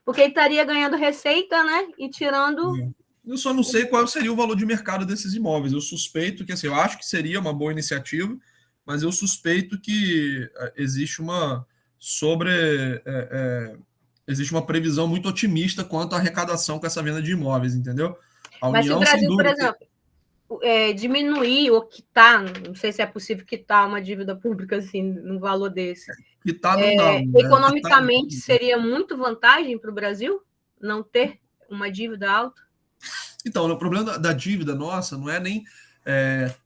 Porque ele estaria ganhando receita, né? E tirando... Eu só não sei qual seria o valor de mercado desses imóveis. Eu suspeito que, assim, eu acho que seria uma boa iniciativa, mas eu suspeito que existe uma existe uma previsão muito otimista quanto à arrecadação com essa venda de imóveis, entendeu? Mas se o Brasil, por exemplo, diminuir ou quitar, não sei se é possível quitar uma dívida pública assim, no valor desse. Quitar não dá. Economicamente, seria muito vantagem para o Brasil não ter uma dívida alta? Então, o problema da dívida nossa não é nem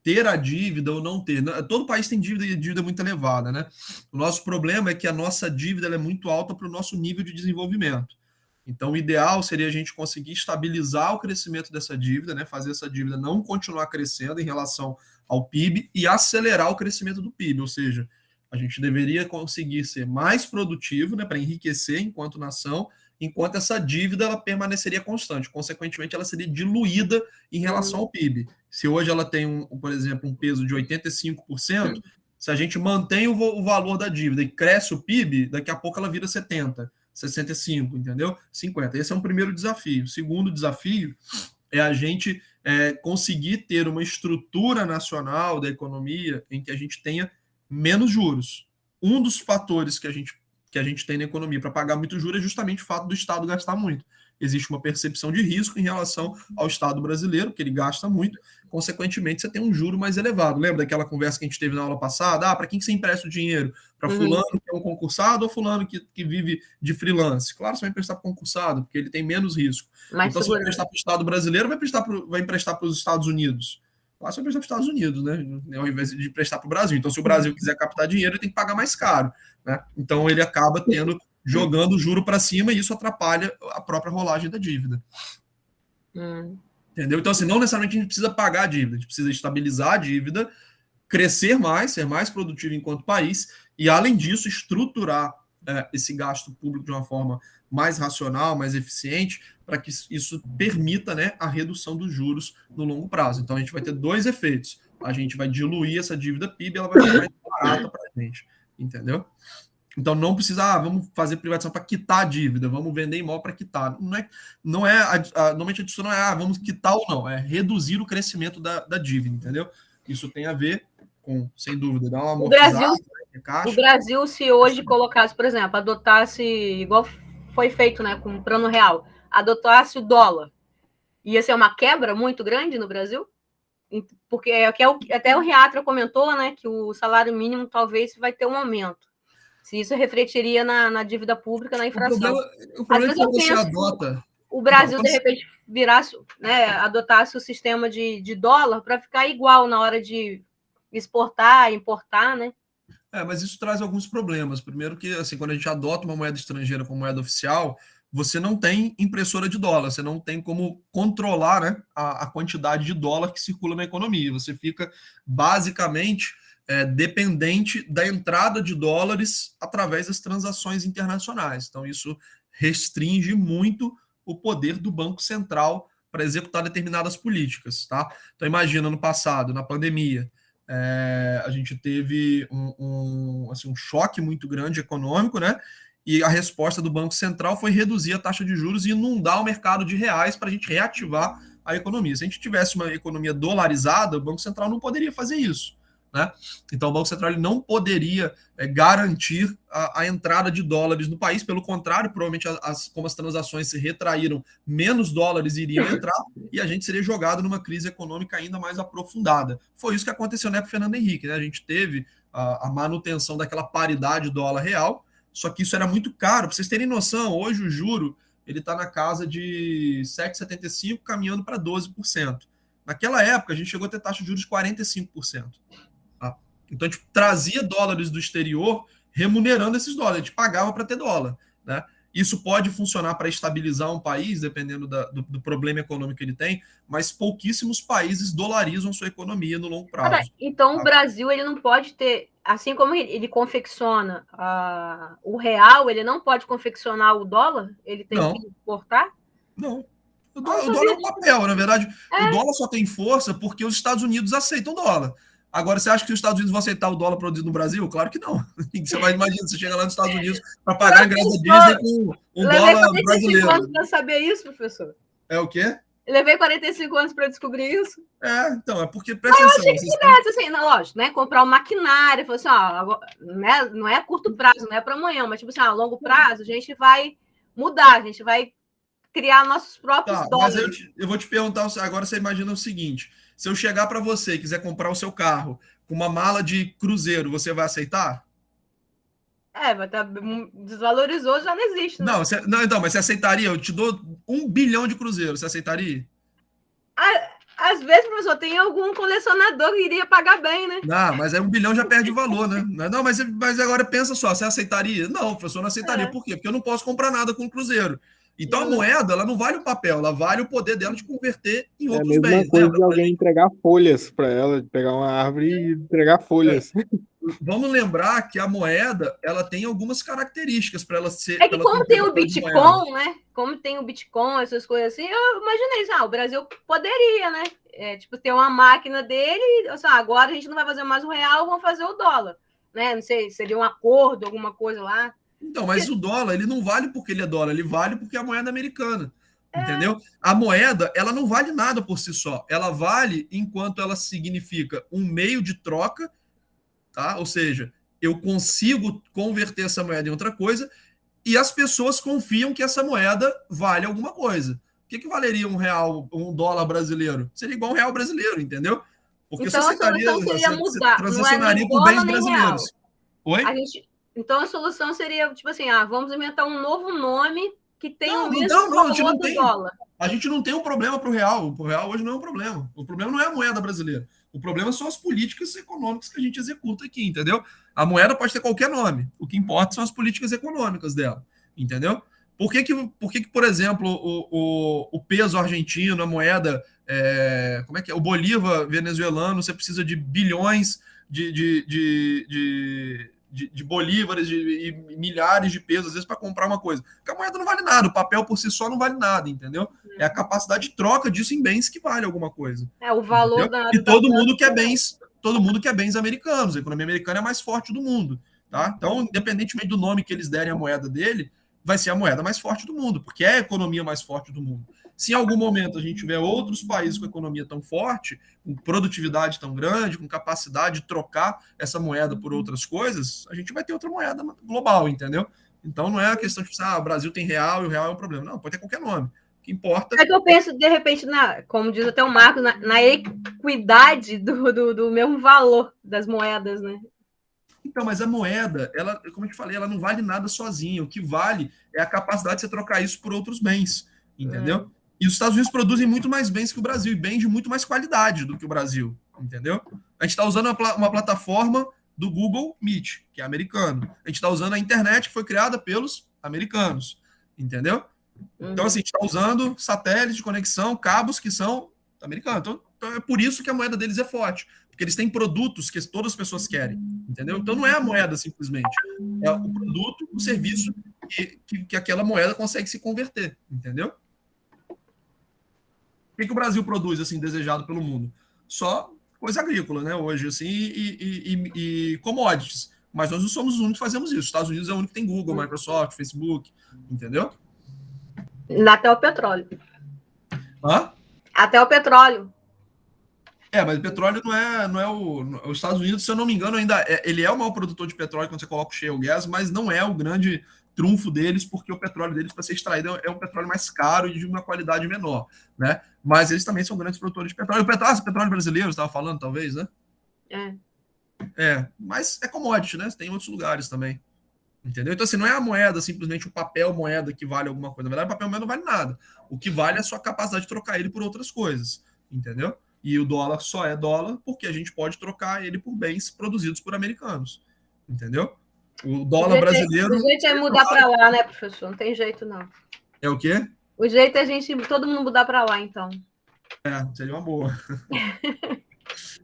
ter a dívida ou não ter. Todo país tem dívida e dívida muito elevada, né? O nosso problema é que a nossa dívida é muito alta para o nosso nível de desenvolvimento. Então, o ideal seria a gente conseguir estabilizar o crescimento dessa dívida, né? Fazer essa dívida não continuar crescendo em relação ao PIB e acelerar o crescimento do PIB, ou seja, a gente deveria conseguir ser mais produtivo, né, para enriquecer enquanto nação, enquanto essa dívida ela permaneceria constante. Consequentemente, ela seria diluída em relação ao PIB. Se hoje ela tem, por exemplo, um peso de 85%, se a gente mantém o valor da dívida e cresce o PIB, daqui a pouco ela vira 70%, 65%, entendeu? 50%. Esse é um primeiro desafio. O segundo desafio é a gente conseguir ter uma estrutura nacional da economia em que a gente tenha menos juros. Um dos fatores que a gente tem na economia para pagar muito juros é justamente o fato do Estado gastar muito. Existe uma percepção de risco em relação ao Estado brasileiro, que ele gasta muito, consequentemente você tem um juro mais elevado. Lembra daquela conversa que a gente teve na aula passada? Para quem que você empresta o dinheiro? Para fulano que é um concursado ou fulano que vive de freelance? Claro, você vai emprestar para o concursado, porque ele tem menos risco. Então, se você vai emprestar para o Estado brasileiro, vai emprestar para os Estados Unidos. Lá você vai emprestar para os Estados Unidos, né? Ao invés de emprestar para o Brasil. Então, se o Brasil quiser captar dinheiro, ele tem que pagar mais caro, né? Então, ele acaba jogando o juro para cima e isso atrapalha a própria rolagem da dívida. Entendeu? Então, assim, não necessariamente a gente precisa pagar a dívida, a gente precisa estabilizar a dívida, crescer mais, ser mais produtivo enquanto país e, além disso, estruturar esse gasto público de uma forma mais racional, mais eficiente, para que isso permita, né, a redução dos juros no longo prazo. Então, a gente vai ter dois efeitos. A gente vai diluir essa dívida PIB, ela vai ficar mais barata para a gente, entendeu? Então, não precisa, vamos fazer privatização para quitar a dívida, vamos vender imóvel para quitar. Normalmente a discussão não é vamos quitar ou não, é reduzir o crescimento da dívida, entendeu? Isso tem a ver com, sem dúvida, dar uma amortizada. O Brasil, se hoje colocasse, por exemplo, adotasse, igual foi feito, né, com o Plano Real, adotasse o dólar, ia ser uma quebra muito grande no Brasil? Porque até o Reatra comentou, né, que o salário mínimo talvez vai ter um aumento. Se isso refletiria na dívida pública, na inflação. O problema é que você adota... O Brasil, de repente, virasse, né, adotasse o sistema de dólar para ficar igual na hora de exportar, importar, né? Mas isso traz alguns problemas. Primeiro que, assim, quando a gente adota uma moeda estrangeira como moeda oficial, você não tem impressora de dólar, você não tem como controlar, né, a quantidade de dólar que circula na economia. Você fica, basicamente, dependente da entrada de dólares através das transações internacionais. Então, isso restringe muito o poder do Banco Central para executar determinadas políticas. Tá? Então, imagina, no passado, na pandemia, a gente teve um choque muito grande econômico, né? E a resposta do Banco Central foi reduzir a taxa de juros e inundar o mercado de reais para a gente reativar a economia. Se a gente tivesse uma economia dolarizada, o Banco Central não poderia fazer isso, né? Então, o Banco Central ele não poderia garantir a entrada de dólares no país. Pelo contrário, provavelmente, como as transações se retraíram, menos dólares iriam entrar e a gente seria jogado numa crise econômica ainda mais aprofundada. Foi isso que aconteceu na época do Fernando Henrique, né? A gente teve a manutenção daquela paridade dólar-real, só que isso era muito caro. Para vocês terem noção, hoje o juro ele está na casa de 7,75%, caminhando para 12%. Naquela época, a gente chegou a ter taxa de juros de 45%. Tá? Então, a gente trazia dólares do exterior remunerando esses dólares. A gente pagava para ter dólar, né? Isso pode funcionar para estabilizar um país, dependendo do problema econômico que ele tem, mas pouquíssimos países dolarizam sua economia no longo prazo. Então, o Brasil ele não pode ter, assim como ele confecciona o real, ele não pode confeccionar o dólar? Ele tem que importar? Não. O dólar é um papel, na verdade. O dólar só tem força porque os Estados Unidos aceitam o dólar. Agora, você acha que os Estados Unidos vão aceitar o dólar produzido no Brasil? Claro que não. Você vai imaginar, você chega lá nos Estados Unidos para pagar ingresso da Disney com um dólar brasileiro. 45 anos para saber isso, professor. É o quê? Eu levei 45 anos para descobrir isso. Então, é porque, presta atenção. Eu achei que pudesse, assim, não, lógico, né? Comprar um maquinário, falar assim, ó, né, não é a curto prazo, não é para amanhã, mas tipo assim, a longo prazo, a gente vai mudar, a gente vai criar nossos próprios dólares. Mas eu vou te perguntar, agora você imagina o seguinte, se eu chegar para você e quiser comprar o seu carro com uma mala de cruzeiro, você vai aceitar? Vai estar desvalorizou, já não existe. Né? Não, então, mas você aceitaria? Eu te dou 1 bilhão de cruzeiro, você aceitaria? Às vezes, professor, tem algum colecionador que iria pagar bem, né? Não, mas aí 1 bilhão já perde valor, né? Não, mas agora pensa só, você aceitaria? Não, o professor não aceitaria. Por quê? Porque eu não posso comprar nada com cruzeiro. Então a moeda, ela não vale o papel, ela vale o poder dela de converter em outros bens. É a mesma coisa de alguém entregar folhas para ela, pegar uma árvore e entregar folhas. Vamos lembrar que a moeda, ela tem algumas características para ela ser... É que como tem o Bitcoin, né? Como tem o Bitcoin, essas coisas assim, eu imaginei, o Brasil poderia, né? Tipo, ter uma máquina dele, assim, agora a gente não vai fazer mais o real, vamos fazer o dólar, né? Não sei, seria um acordo, alguma coisa lá. Então, mas o dólar, ele não vale porque ele é dólar, ele vale porque é a moeda americana, entendeu? A moeda, ela não vale nada por si só, ela vale enquanto ela significa um meio de troca, tá? Ou seja, eu consigo converter essa moeda em outra coisa e as pessoas confiam que essa moeda vale alguma coisa. O que valeria um dólar brasileiro? Seria igual um real brasileiro, entendeu? Porque então, você transacionaria por bens brasileiros. Oi? Então, a solução seria, tipo assim, vamos inventar um novo nome que tenha o mesmo valor do dólar. A gente não tem um problema para o real. O real hoje não é um problema. O problema não é a moeda brasileira. O problema são as políticas econômicas que a gente executa aqui, entendeu? A moeda pode ter qualquer nome. O que importa são as políticas econômicas dela, entendeu? Por que, por exemplo, o peso argentino, a moeda, o bolívar venezuelano, você precisa de bilhões de bolívares e milhares de pesos, às vezes, para comprar uma coisa. Porque a moeda não vale nada, o papel por si só não vale nada, entendeu? É a capacidade de troca disso em bens que vale alguma coisa. O valor e todo mundo quer bens americanos, a economia americana é a mais forte do mundo, tá? Então, independentemente do nome que eles derem à moeda dele, vai ser a moeda mais forte do mundo, porque é a economia mais forte do mundo. Se em algum momento a gente tiver outros países com economia tão forte, com produtividade tão grande, com capacidade de trocar essa moeda por outras coisas, a gente vai ter outra moeda global, entendeu? Então não é a questão de o Brasil tem real e o real é um problema. Não, pode ter qualquer nome. O que importa... É que eu penso, de repente, como diz até o Marcos, na equidade do mesmo valor das moedas, né? Então, mas a moeda, ela, como eu te falei, ela não vale nada sozinha. O que vale é a capacidade de você trocar isso por outros bens, entendeu? E os Estados Unidos produzem muito mais bens que o Brasil, e bens de muito mais qualidade do que o Brasil, entendeu? A gente está usando uma plataforma do Google Meet, que é americano. A gente está usando a internet que foi criada pelos americanos, entendeu? Então, assim, a gente está usando satélites de conexão, cabos que são americanos. Então, é por isso que a moeda deles é forte, porque eles têm produtos que todas as pessoas querem, entendeu? Então, não é a moeda, simplesmente. É o produto, o serviço que aquela moeda consegue se converter, entendeu? O que o Brasil produz, assim, desejado pelo mundo? Só coisa agrícola, né, hoje, assim, e commodities. Mas nós não somos os únicos que fazemos isso. Os Estados Unidos é o único que tem Google, Microsoft, Facebook, entendeu? Até o petróleo. Hã? Até o petróleo. Mas o petróleo não é os Estados Unidos, se eu não me engano, ainda ele é o maior produtor de petróleo quando você coloca o shale gas, mas não é o grande trunfo deles, porque o petróleo deles, para ser extraído, é um petróleo mais caro e de uma qualidade menor, né? Mas eles também são grandes produtores de petróleo. O petróleo brasileiro, você estava falando, talvez, né? Mas é commodity, né? Tem em outros lugares também. Entendeu? Então, assim, não é a moeda, simplesmente o papel moeda que vale alguma coisa. Na verdade, o papel moeda não vale nada. O que vale é a sua capacidade de trocar ele por outras coisas. Entendeu? E o dólar só é dólar porque a gente pode trocar ele por bens produzidos por americanos. Entendeu? O dólar brasileiro... O jeito é mudar para lá, né, professor? Não tem jeito, não. É o quê? O jeito é todo mundo mudar para lá, então. Seria uma boa.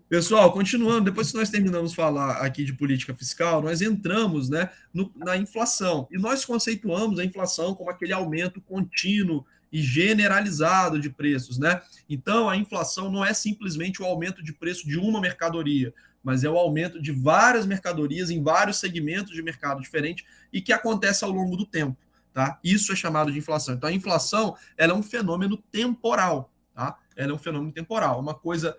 Pessoal, continuando, depois que nós terminamos de falar aqui de política fiscal, nós entramos, né, na inflação. E nós conceituamos a inflação como aquele aumento contínuo e generalizado de preços, né? Então, a inflação não é simplesmente o aumento de preço de uma mercadoria, mas é o aumento de várias mercadorias em vários segmentos de mercado diferentes e que acontece ao longo do tempo, tá? Isso é chamado de inflação. Então, a inflação, ela é um fenômeno temporal, tá? Ela é um fenômeno temporal, uma coisa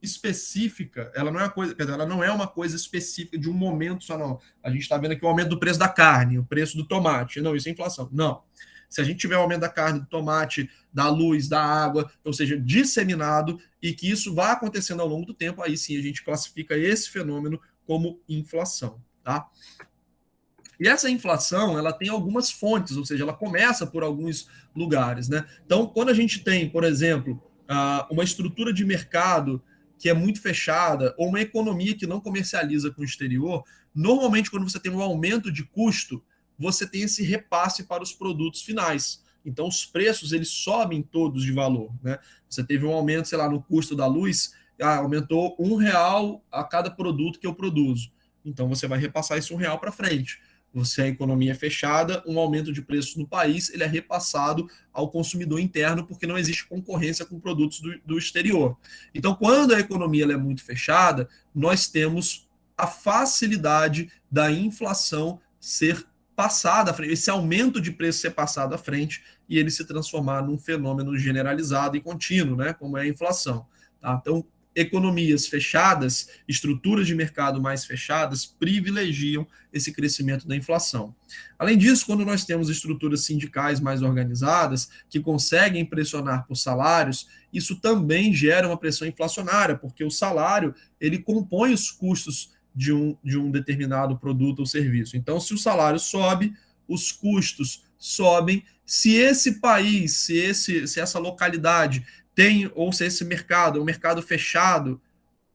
específica, ela não é uma coisa, quer dizer, ela não é uma coisa específica de um momento só, não. A gente está vendo aqui o aumento do preço da carne, o preço do tomate. Não, isso é inflação. Não. Se a gente tiver o aumento da carne, do tomate, da luz, da água, ou seja, disseminado, e que isso vá acontecendo ao longo do tempo, aí sim a gente classifica esse fenômeno como inflação, tá? E essa inflação, ela tem algumas fontes, ou seja, ela começa por alguns lugares, né? Então, quando a gente tem, por exemplo, uma estrutura de mercado que é muito fechada, ou uma economia que não comercializa com o exterior, normalmente, quando você tem um aumento de custo, você tem esse repasse para os produtos finais. Então, os preços, eles sobem todos de valor, né? Você teve um aumento, sei lá, no custo da luz, aumentou R$ 1 a cada produto que eu produzo. Então, você vai repassar esse R$ 1 para frente. Você, a economia é fechada, um aumento de preços no país, ele é repassado ao consumidor interno, porque não existe concorrência com produtos do exterior. Então, quando a economia ela é muito fechada, nós temos a facilidade da inflação ser passada à frente, esse aumento de preço ser passado à frente e ele se transformar num fenômeno generalizado e contínuo, né, como é a inflação. Tá? Então, economias fechadas, estruturas de mercado mais fechadas, privilegiam esse crescimento da inflação. Além disso, quando nós temos estruturas sindicais mais organizadas, que conseguem pressionar por salários, isso também gera uma pressão inflacionária, porque o salário ele compõe os custos de um determinado produto ou serviço. Então, se o salário sobe, os custos sobem. Se esse país, se essa localidade tem, ou se esse mercado é um mercado fechado,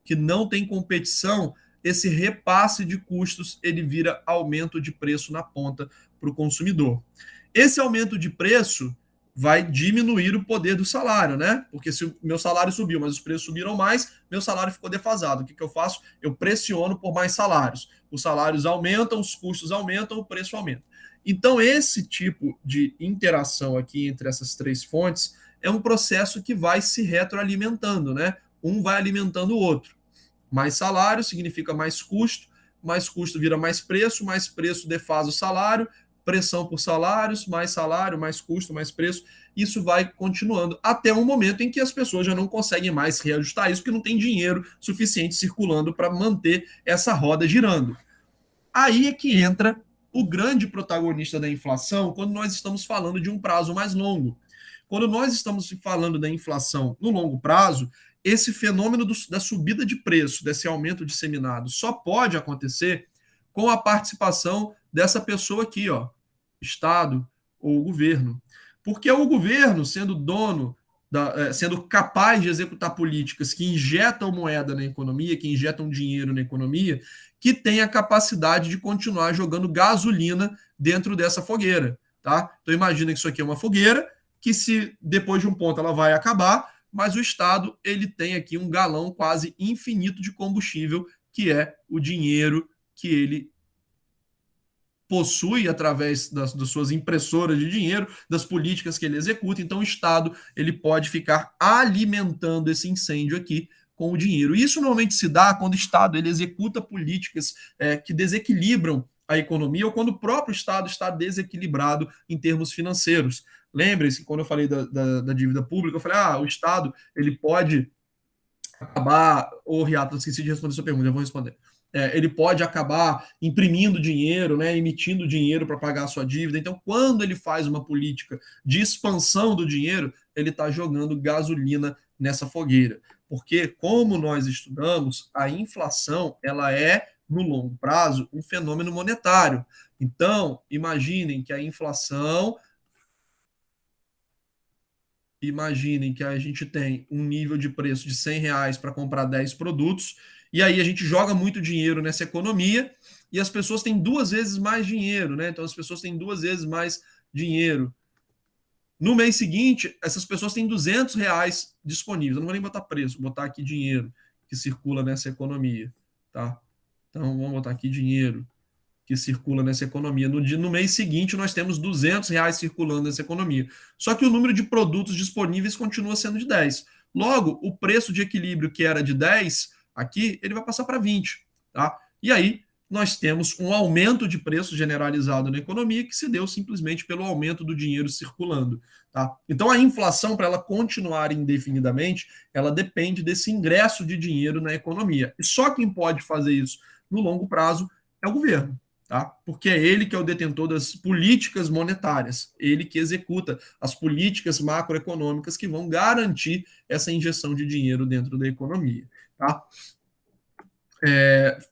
que não tem competição, esse repasse de custos ele vira aumento de preço na ponta para o consumidor. Esse aumento de preço vai diminuir o poder do salário, né? Porque se o meu salário subiu, mas os preços subiram mais, meu salário ficou defasado. O que eu faço? Eu pressiono por mais salários. Os salários aumentam, os custos aumentam, o preço aumenta. Então, esse tipo de interação aqui entre essas três fontes é um processo que vai se retroalimentando, né? Um vai alimentando o outro. Mais salário significa mais custo vira mais preço defasa o salário, pressão por salários, mais custo, mais preço. Isso vai continuando até um momento em que as pessoas já não conseguem mais reajustar isso, porque não tem dinheiro suficiente circulando para manter essa roda girando. Aí é que entra o grande protagonista da inflação quando nós estamos falando de um prazo mais longo. Quando nós estamos falando da inflação no longo prazo, esse fenômeno da subida de preço, desse aumento disseminado, só pode acontecer com a participação dessa pessoa aqui, ó, Estado ou governo. Porque é o governo, sendo dono, sendo capaz de executar políticas que injetam moeda na economia, que injetam dinheiro na economia, que tem a capacidade de continuar jogando gasolina dentro dessa fogueira. Tá? Então imagina que isso aqui é uma fogueira, que se depois de um ponto ela vai acabar, mas o Estado ele tem aqui um galão quase infinito de combustível, que é o dinheiro que ele possui através das suas impressoras de dinheiro, das políticas que ele executa. Então o Estado ele pode ficar alimentando esse incêndio aqui com o dinheiro. E isso normalmente se dá quando o Estado ele executa políticas que desequilibram a economia ou quando o próprio Estado está desequilibrado em termos financeiros. Lembre-se, quando eu falei da dívida pública, eu falei, o Estado ele pode acabar... Riato, esqueci de responder a sua pergunta, eu vou responder. Ele pode acabar imprimindo dinheiro, né, emitindo dinheiro para pagar a sua dívida. Então, quando ele faz uma política de expansão do dinheiro, ele está jogando gasolina nessa fogueira. Porque, como nós estudamos, a inflação ela é, no longo prazo, um fenômeno monetário. Então, imaginem que a inflação... Imaginem que a gente tem um nível de preço de R$ 100 para comprar 10 produtos, e aí a gente joga muito dinheiro nessa economia, e as pessoas têm 2 vezes mais dinheiro, né? Então as pessoas têm 2 vezes mais dinheiro. No mês seguinte, essas pessoas têm R$ 200 disponíveis. Eu não vou nem botar preço, vou botar aqui dinheiro que circula nessa economia, tá? Então vamos botar aqui dinheiro. que circula nessa economia. No mês seguinte, nós temos R$ 200 circulando nessa economia. Só que o número de produtos disponíveis continua sendo de 10. Logo, o preço de equilíbrio que era de 10, aqui, ele vai passar para 20. Tá? E aí, nós temos um aumento de preço generalizado na economia que se deu simplesmente pelo aumento do dinheiro circulando. Tá? Então, a inflação, para ela continuar indefinidamente, ela depende desse ingresso de dinheiro na economia. E só quem pode fazer isso no longo prazo é o governo. Tá? Porque é ele que é o detentor das políticas monetárias, ele que executa as políticas macroeconômicas que vão garantir essa injeção de dinheiro dentro da economia. Tá?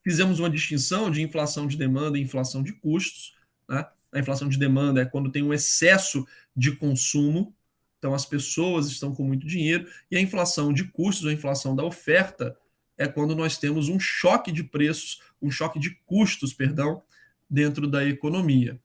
Fizemos uma distinção de inflação de demanda e inflação de custos. Né? A inflação de demanda é quando tem um excesso de consumo, então as pessoas estão com muito dinheiro, e a inflação de custos, a inflação da oferta, é quando nós temos um choque de preços, um choque de custos, perdão, dentro da economia.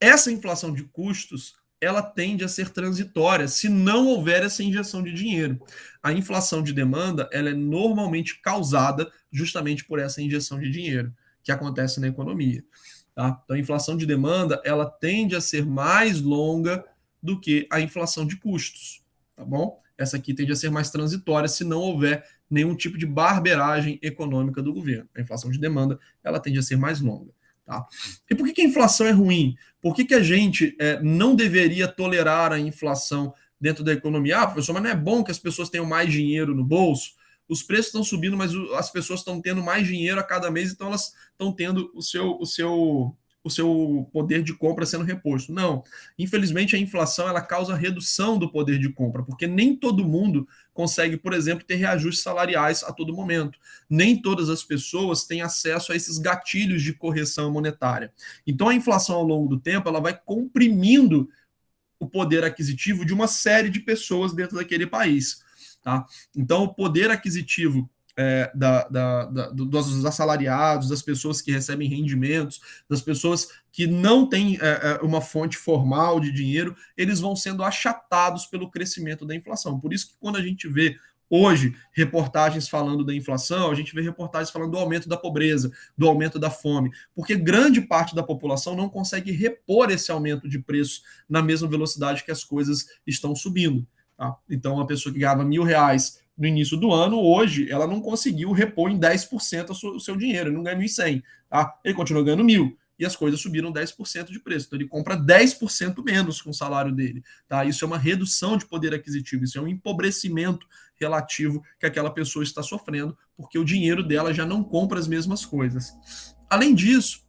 Essa inflação de custos, ela tende a ser transitória se não houver essa injeção de dinheiro. A inflação de demanda, ela é normalmente causada justamente por essa injeção de dinheiro que acontece na economia. Tá? Então, a inflação de demanda, ela tende a ser mais longa do que a inflação de custos. Tá bom? Essa aqui tende a ser mais transitória se não houver nenhum tipo de barberagem econômica do governo. A inflação de demanda, ela tende a ser mais longa. Tá? E por que a inflação é ruim? Por que a gente não deveria tolerar a inflação dentro da economia? Ah, professor, mas não é bom que as pessoas tenham mais dinheiro no bolso? Os preços estão subindo, mas as pessoas estão tendo mais dinheiro a cada mês, então elas estão tendo o seu poder de compra sendo reposto. Não. Infelizmente, a inflação ela causa redução do poder de compra, porque nem todo mundo consegue, por exemplo, ter reajustes salariais a todo momento. Nem todas as pessoas têm acesso a esses gatilhos de correção monetária. Então, a inflação, ao longo do tempo, ela vai comprimindo o poder aquisitivo de uma série de pessoas dentro daquele país. Tá? Então, o poder aquisitivo dos assalariados, das pessoas que recebem rendimentos, das pessoas que não têm uma fonte formal de dinheiro, eles vão sendo achatados pelo crescimento da inflação. Por isso que quando a gente vê hoje reportagens falando da inflação, a gente vê reportagens falando do aumento da pobreza, do aumento da fome, porque grande parte da população não consegue repor esse aumento de preço na mesma velocidade que as coisas estão subindo. Tá? Então, uma pessoa que ganhava R$ 1.000 no início do ano, hoje, ela não conseguiu repor em 10% o seu dinheiro, ele não ganha 1.100, tá? Ele continua ganhando 1.000, e as coisas subiram 10% de preço, então ele compra 10% menos com o salário dele, tá? Isso é uma redução de poder aquisitivo, isso é um empobrecimento relativo que aquela pessoa está sofrendo, porque o dinheiro dela já não compra as mesmas coisas. Além disso,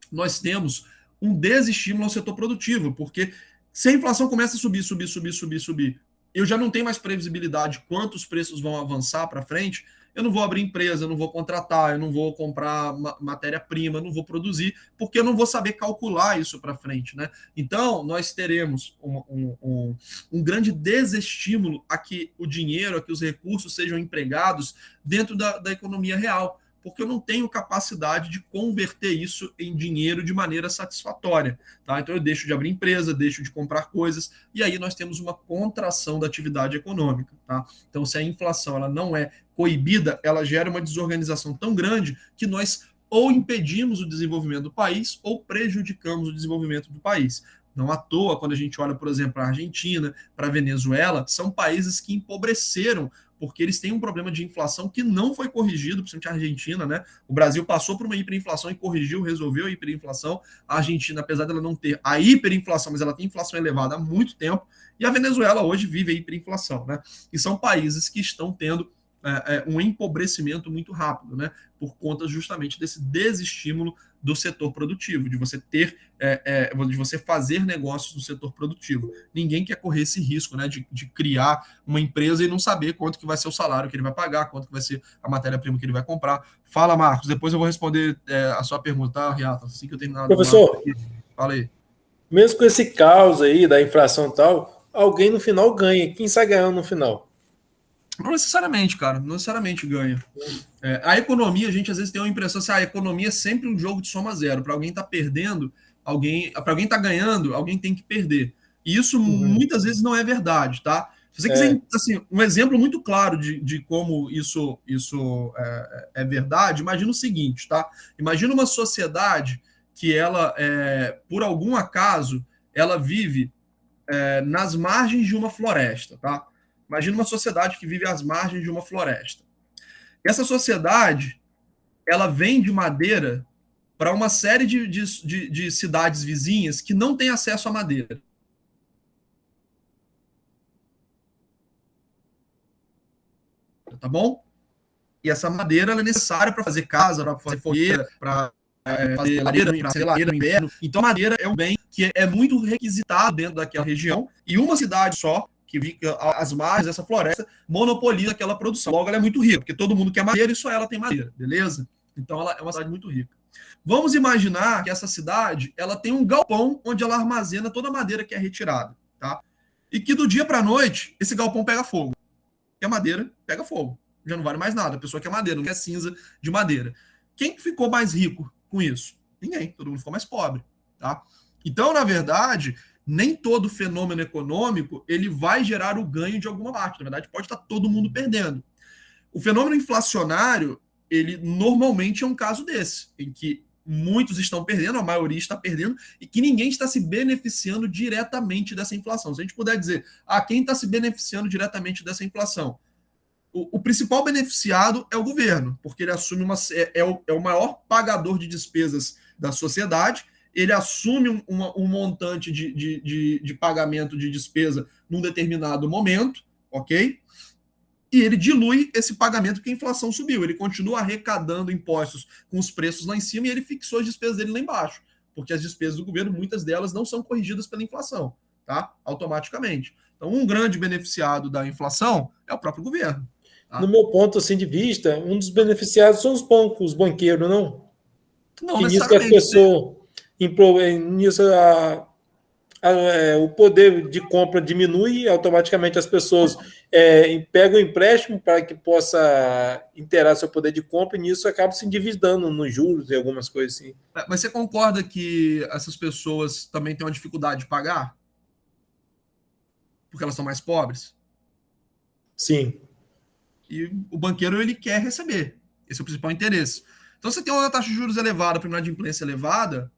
nós temos um desestímulo ao setor produtivo, porque se a inflação começa a subir, eu já não tenho mais previsibilidade de quanto os preços vão avançar para frente, eu não vou abrir empresa, eu não vou contratar, eu não vou comprar matéria-prima, não vou produzir, porque eu não vou saber calcular isso para frente. Né? Então, nós teremos um grande desestímulo a que o dinheiro, a que os recursos sejam empregados dentro da economia real, porque eu não tenho capacidade de converter isso em dinheiro de maneira satisfatória. Tá? Então eu deixo de abrir empresa, deixo de comprar coisas, e aí nós temos uma contração da atividade econômica. Tá? Então, se a inflação ela não é coibida, ela gera uma desorganização tão grande que nós ou impedimos o desenvolvimento do país ou prejudicamos o desenvolvimento do país. Não à toa, quando a gente olha, por exemplo, para a Argentina, para a Venezuela, são países que empobreceram porque eles têm um problema de inflação que não foi corrigido, principalmente a Argentina, né? O Brasil passou por uma hiperinflação e corrigiu, resolveu a hiperinflação. A Argentina, apesar dela não ter a hiperinflação, mas ela tem inflação elevada há muito tempo, e a Venezuela hoje vive a hiperinflação, né? E são países que estão tendo um empobrecimento muito rápido, né? Por conta justamente desse desestímulo do setor produtivo, de você ter, de você fazer negócios no setor produtivo. Ninguém quer correr esse risco, né? De criar uma empresa e não saber quanto que vai ser o salário que ele vai pagar, quanto que vai ser a matéria-prima que ele vai comprar. Fala, Marcos, depois eu vou responder a sua pergunta, tá, Riata? Assim que eu terminar. Professor, fala aí. Mesmo com esse caos aí da inflação e tal, alguém no final ganha. Quem sai ganhando no final? Não necessariamente, cara. Não necessariamente ganha. A economia, a gente às vezes tem uma impressão assim, a economia é sempre um jogo de soma zero. Para alguém estar perdendo, para alguém estar ganhando, alguém tem que perder. E isso muitas vezes não é verdade, tá? Se você quiser, assim, um exemplo muito claro de como isso é verdade, imagina o seguinte, tá? Imagina uma sociedade que ela, por algum acaso, ela vive nas margens de uma floresta, tá? Imagina uma sociedade que vive às margens de uma floresta. Essa sociedade, ela vende madeira para uma série de cidades vizinhas que não têm acesso à madeira. Tá bom? E essa madeira ela é necessária para fazer casa, para fazer fogueira, para fazer lareira, para fazer lareira no inverno. Então, a madeira é um bem que é muito requisitado dentro daquela região, e uma cidade só, que fica às margens dessa floresta, monopoliza aquela produção. Logo, ela é muito rica, porque todo mundo quer madeira e só ela tem madeira, beleza? Então, ela é uma cidade muito rica. Vamos imaginar que essa cidade ela tem um galpão onde ela armazena toda a madeira que é retirada, tá? E que do dia para a noite, esse galpão pega fogo. E a madeira pega fogo. Já não vale mais nada. A pessoa quer madeira, não quer cinza de madeira. Quem ficou mais rico com isso? Ninguém. Todo mundo ficou mais pobre. Tá? Então, na verdade, nem todo fenômeno econômico ele vai gerar o ganho de alguma parte. Na verdade, pode estar todo mundo perdendo. O fenômeno inflacionário, ele normalmente é um caso desse, em que muitos estão perdendo, a maioria está perdendo, e que ninguém está se beneficiando diretamente dessa inflação. Se a gente puder dizer, quem está se beneficiando diretamente dessa inflação? O principal beneficiado é o governo, porque ele assume o maior pagador de despesas da sociedade, ele assume um montante de pagamento de despesa num determinado momento, ok? E ele dilui esse pagamento porque a inflação subiu. Ele continua arrecadando impostos com os preços lá em cima e ele fixou as despesas dele lá embaixo, porque as despesas do governo, muitas delas não são corrigidas pela inflação, tá? Automaticamente. Então, um grande beneficiado da inflação é o próprio governo. Tá? No meu ponto assim, de vista, um dos beneficiados são os bancos, os banqueiros, não? Não que necessariamente. Nisso que a pessoa, nisso o poder de compra diminui e automaticamente as pessoas pegam empréstimo para que possa interar seu poder de compra e nisso acaba se endividando nos juros e algumas coisas assim. Mas você concorda que essas pessoas também têm uma dificuldade de pagar? Porque elas são mais pobres? Sim. E o banqueiro ele quer receber. Esse é o principal interesse. Então, você tem uma taxa de juros elevada, uma inadimplência elevada,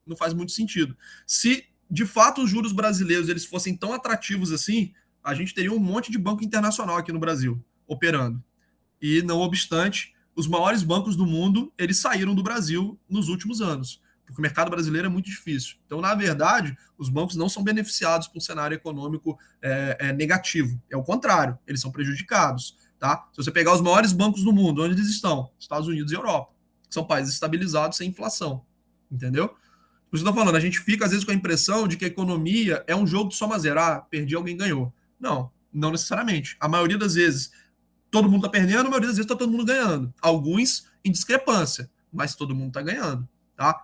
não faz muito sentido. Se, de fato, os juros brasileiros eles fossem tão atrativos assim, a gente teria um monte de banco internacional aqui no Brasil operando. E, não obstante, os maiores bancos do mundo eles saíram do Brasil nos últimos anos, porque o mercado brasileiro é muito difícil. Então, na verdade, os bancos não são beneficiados por um cenário econômico negativo. É o contrário, eles são prejudicados. Tá? Se você pegar os maiores bancos do mundo, onde eles estão? Estados Unidos e Europa. São países estabilizados sem inflação. Entendeu? Por isso que eu tô falando, a gente fica, às vezes, com a impressão de que a economia é um jogo de soma zero. Perdi, alguém ganhou. Não necessariamente. A maioria das vezes, todo mundo está perdendo, a maioria das vezes está todo mundo ganhando. Alguns em discrepância, mas todo mundo está ganhando. Tá?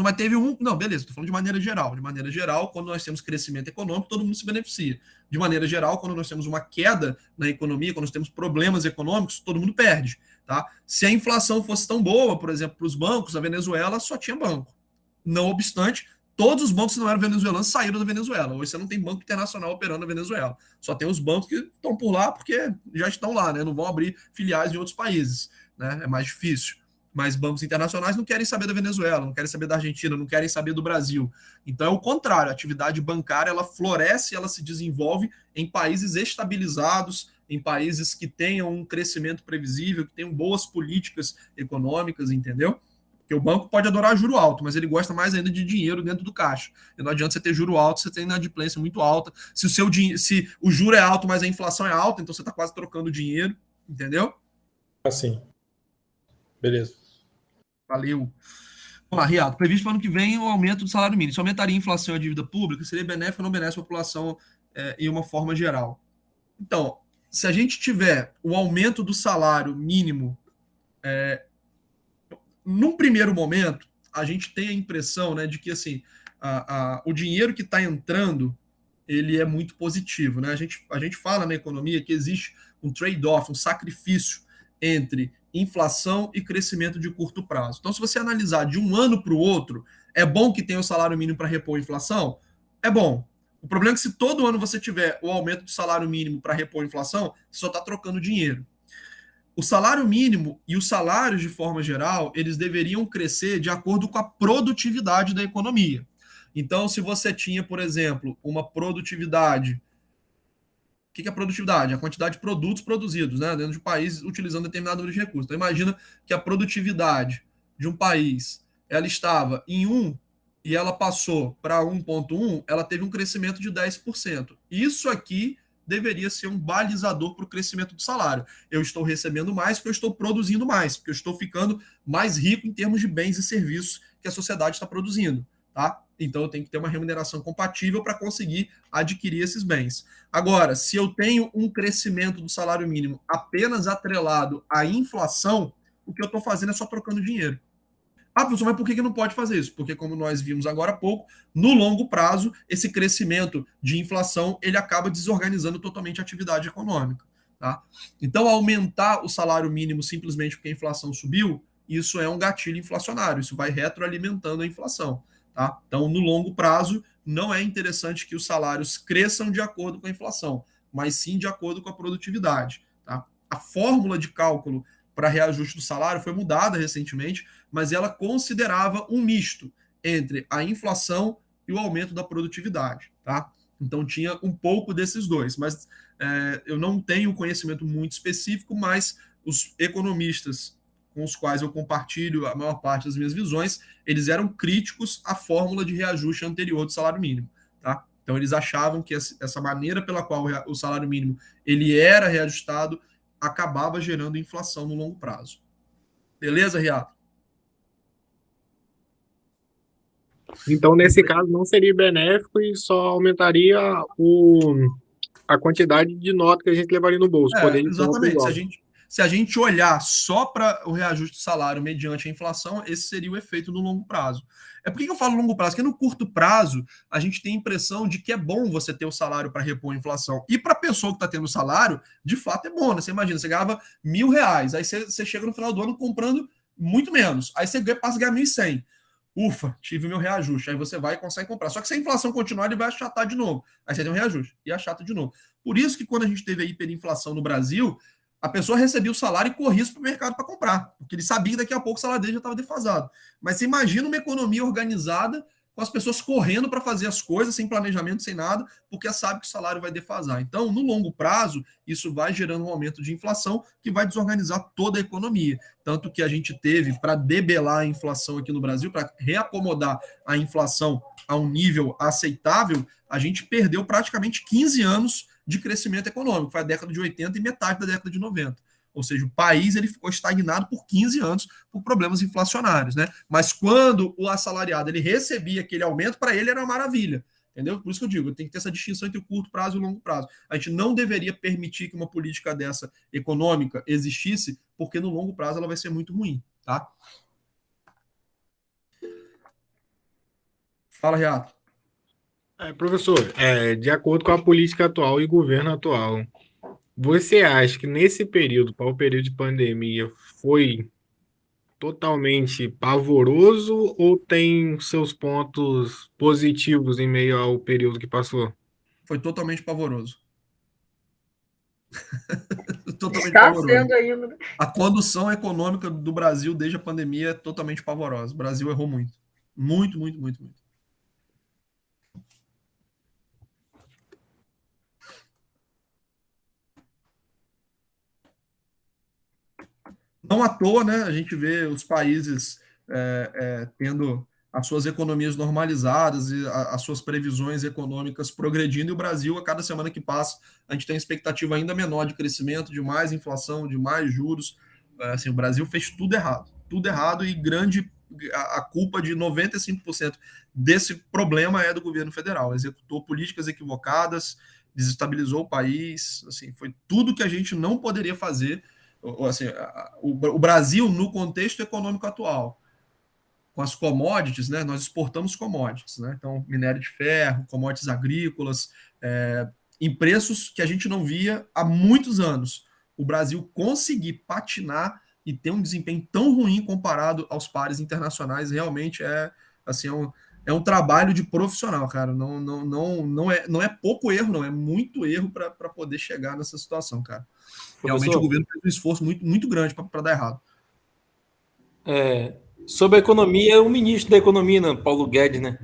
Mas teve um... Não, beleza, estou falando de maneira geral. De maneira geral, quando nós temos crescimento econômico, todo mundo se beneficia. De maneira geral, quando nós temos uma queda na economia, quando nós temos problemas econômicos, todo mundo perde. Tá? Se a inflação fosse tão boa, por exemplo, para os bancos, a Venezuela só tinha banco. Não obstante, todos os bancos que não eram venezuelanos saíram da Venezuela. Hoje você não tem banco internacional operando na Venezuela. Só tem os bancos que estão por lá porque já estão lá, né? Não vão abrir filiais em outros países. Né? É mais difícil. Mas bancos internacionais não querem saber da Venezuela, não querem saber da Argentina, não querem saber do Brasil. Então é o contrário, a atividade bancária ela floresce, ela se desenvolve em países estabilizados, em países que tenham um crescimento previsível, que tenham boas políticas econômicas, entendeu? Porque o banco pode adorar juro alto, mas ele gosta mais ainda de dinheiro dentro do caixa. E não adianta você ter juro alto, você tem inadimplência muito alta. Se o juro é alto, mas a inflação é alta, então você está quase trocando dinheiro, entendeu? Assim. Beleza. Valeu. Vamos lá, Riato. Previsto para o ano que vem o aumento do salário mínimo. Isso aumentaria a inflação e a dívida pública? Seria benéfico ou não benéfico à população em uma forma geral? Então, se a gente tiver o aumento do salário mínimo, num primeiro momento, a gente tem a impressão, né, de que assim, o dinheiro que está entrando ele é muito positivo. Né? A gente fala na economia que existe um trade-off, um sacrifício entre inflação e crescimento de curto prazo. Então, se você analisar de um ano para o outro, é bom que tenha o salário mínimo para repor a inflação? É bom. O problema é que se todo ano você tiver o aumento do salário mínimo para repor a inflação, você só está trocando dinheiro. O salário mínimo e os salários, de forma geral, eles deveriam crescer de acordo com a produtividade da economia. Então, se você tinha, por exemplo, uma produtividade. O que é produtividade? A quantidade de produtos produzidos, né, dentro de um país utilizando determinado número de recursos. Então, imagina que a produtividade de um país ela estava em 1 e ela passou para 1,1, ela teve um crescimento de 10%. Isso aqui deveria ser um balizador para o crescimento do salário. Eu estou recebendo mais porque eu estou produzindo mais, porque eu estou ficando mais rico em termos de bens e serviços que a sociedade está produzindo. Tá? Então eu tenho que ter uma remuneração compatível para conseguir adquirir esses bens. Agora, se eu tenho um crescimento do salário mínimo apenas atrelado à inflação, o que eu estou fazendo é só trocando dinheiro. Ah, professor, mas por que não pode fazer isso? Porque, como nós vimos agora há pouco, no longo prazo, esse crescimento de inflação ele acaba desorganizando totalmente a atividade econômica. Tá? Então, aumentar o salário mínimo simplesmente porque a inflação subiu, isso é um gatilho inflacionário, isso vai retroalimentando a inflação. Tá? Então, no longo prazo, não é interessante que os salários cresçam de acordo com a inflação, mas sim de acordo com a produtividade. Tá? A fórmula de cálculo para reajuste do salário foi mudada recentemente, mas ela considerava um misto entre a inflação e o aumento da produtividade. Tá? Então, tinha um pouco desses dois, mas eu não tenho conhecimento muito específico, mas os economistas com os quais eu compartilho a maior parte das minhas visões, eles eram críticos à fórmula de reajuste anterior do salário mínimo. Tá? Então, eles achavam que essa maneira pela qual o salário mínimo ele era reajustado acabava gerando inflação no longo prazo. Beleza, Riato? Então, nesse caso, não seria benéfico e só aumentaria a quantidade de nota que a gente levaria no bolso. Exatamente. Se a gente olhar só para o reajuste do salário mediante a inflação, esse seria o efeito no longo prazo. Por que eu falo longo prazo? Porque no curto prazo, a gente tem a impressão de que é bom você ter o salário para repor a inflação. E para a pessoa que está tendo salário, de fato é bom, né? Você imagina, você ganhava R$1.000, aí você chega no final do ano comprando muito menos. Aí você passa a ganhar 1.100. Ufa, tive meu reajuste. Aí você vai e consegue comprar. Só que se a inflação continuar, ele vai achatar de novo. Aí você tem um reajuste e achata de novo. Por isso que quando a gente teve a hiperinflação no Brasil, a pessoa recebia o salário e corria para o mercado para comprar, porque ele sabia que daqui a pouco o salário dele já estava defasado. Mas você imagina uma economia organizada com as pessoas correndo para fazer as coisas, sem planejamento, sem nada, porque sabe que o salário vai defasar. Então, no longo prazo, isso vai gerando um aumento de inflação que vai desorganizar toda a economia. Tanto que a gente teve, para debelar a inflação aqui no Brasil, para reacomodar a inflação a um nível aceitável, a gente perdeu praticamente 15 anos de crescimento econômico. Foi a década de 80 e metade da década de 90. Ou seja, o país ele ficou estagnado por 15 anos por problemas inflacionários, né? Mas quando o assalariado ele recebia aquele aumento, para ele era uma maravilha, entendeu? Por isso que eu digo, tem que ter essa distinção entre o curto prazo e o longo prazo. A gente não deveria permitir que uma política dessa econômica existisse, porque no longo prazo ela vai ser muito ruim, tá? Fala, Reato. Professor, de acordo com a política atual e governo atual, você acha que nesse período, para o período de pandemia, foi totalmente pavoroso ou tem seus pontos positivos em meio ao período que passou? Foi totalmente pavoroso. Totalmente Está pavoroso. sendo ainda. A condução econômica do Brasil desde a pandemia é totalmente pavorosa. O Brasil errou muito. Muito, muito, muito, muito. Não à toa, né? A gente vê os países tendo as suas economias normalizadas e as suas previsões econômicas progredindo, e o Brasil, a cada semana que passa, a gente tem uma expectativa ainda menor de crescimento, de mais inflação, de mais juros. Assim, o Brasil fez tudo errado e a culpa de 95% desse problema é do governo federal. Executou políticas equivocadas, desestabilizou o país, assim, foi tudo que a gente não poderia fazer. Assim, o Brasil, no contexto econômico atual, com as commodities, né, nós exportamos commodities, né, então minério de ferro, commodities agrícolas, em preços que a gente não via há muitos anos. O Brasil conseguir patinar e ter um desempenho tão ruim comparado aos pares internacionais realmente assim, é um trabalho de profissional, cara. Não é pouco erro, não. É muito erro para poder chegar nessa situação, cara. Realmente Professor, o governo fez um esforço muito, muito grande para dar errado. sobre a economia, o ministro da Economia, né, Paulo Guedes, né?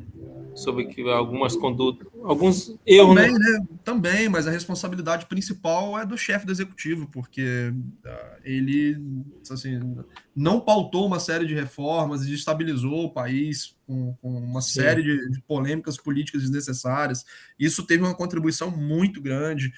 Sobre que algumas condutas, alguns erros, Também, né? né? Também, mas a responsabilidade principal é do chefe do executivo, porque ele, assim, não pautou uma série de reformas e destabilizou o país com uma série de polêmicas políticas desnecessárias. Isso teve uma contribuição muito grande,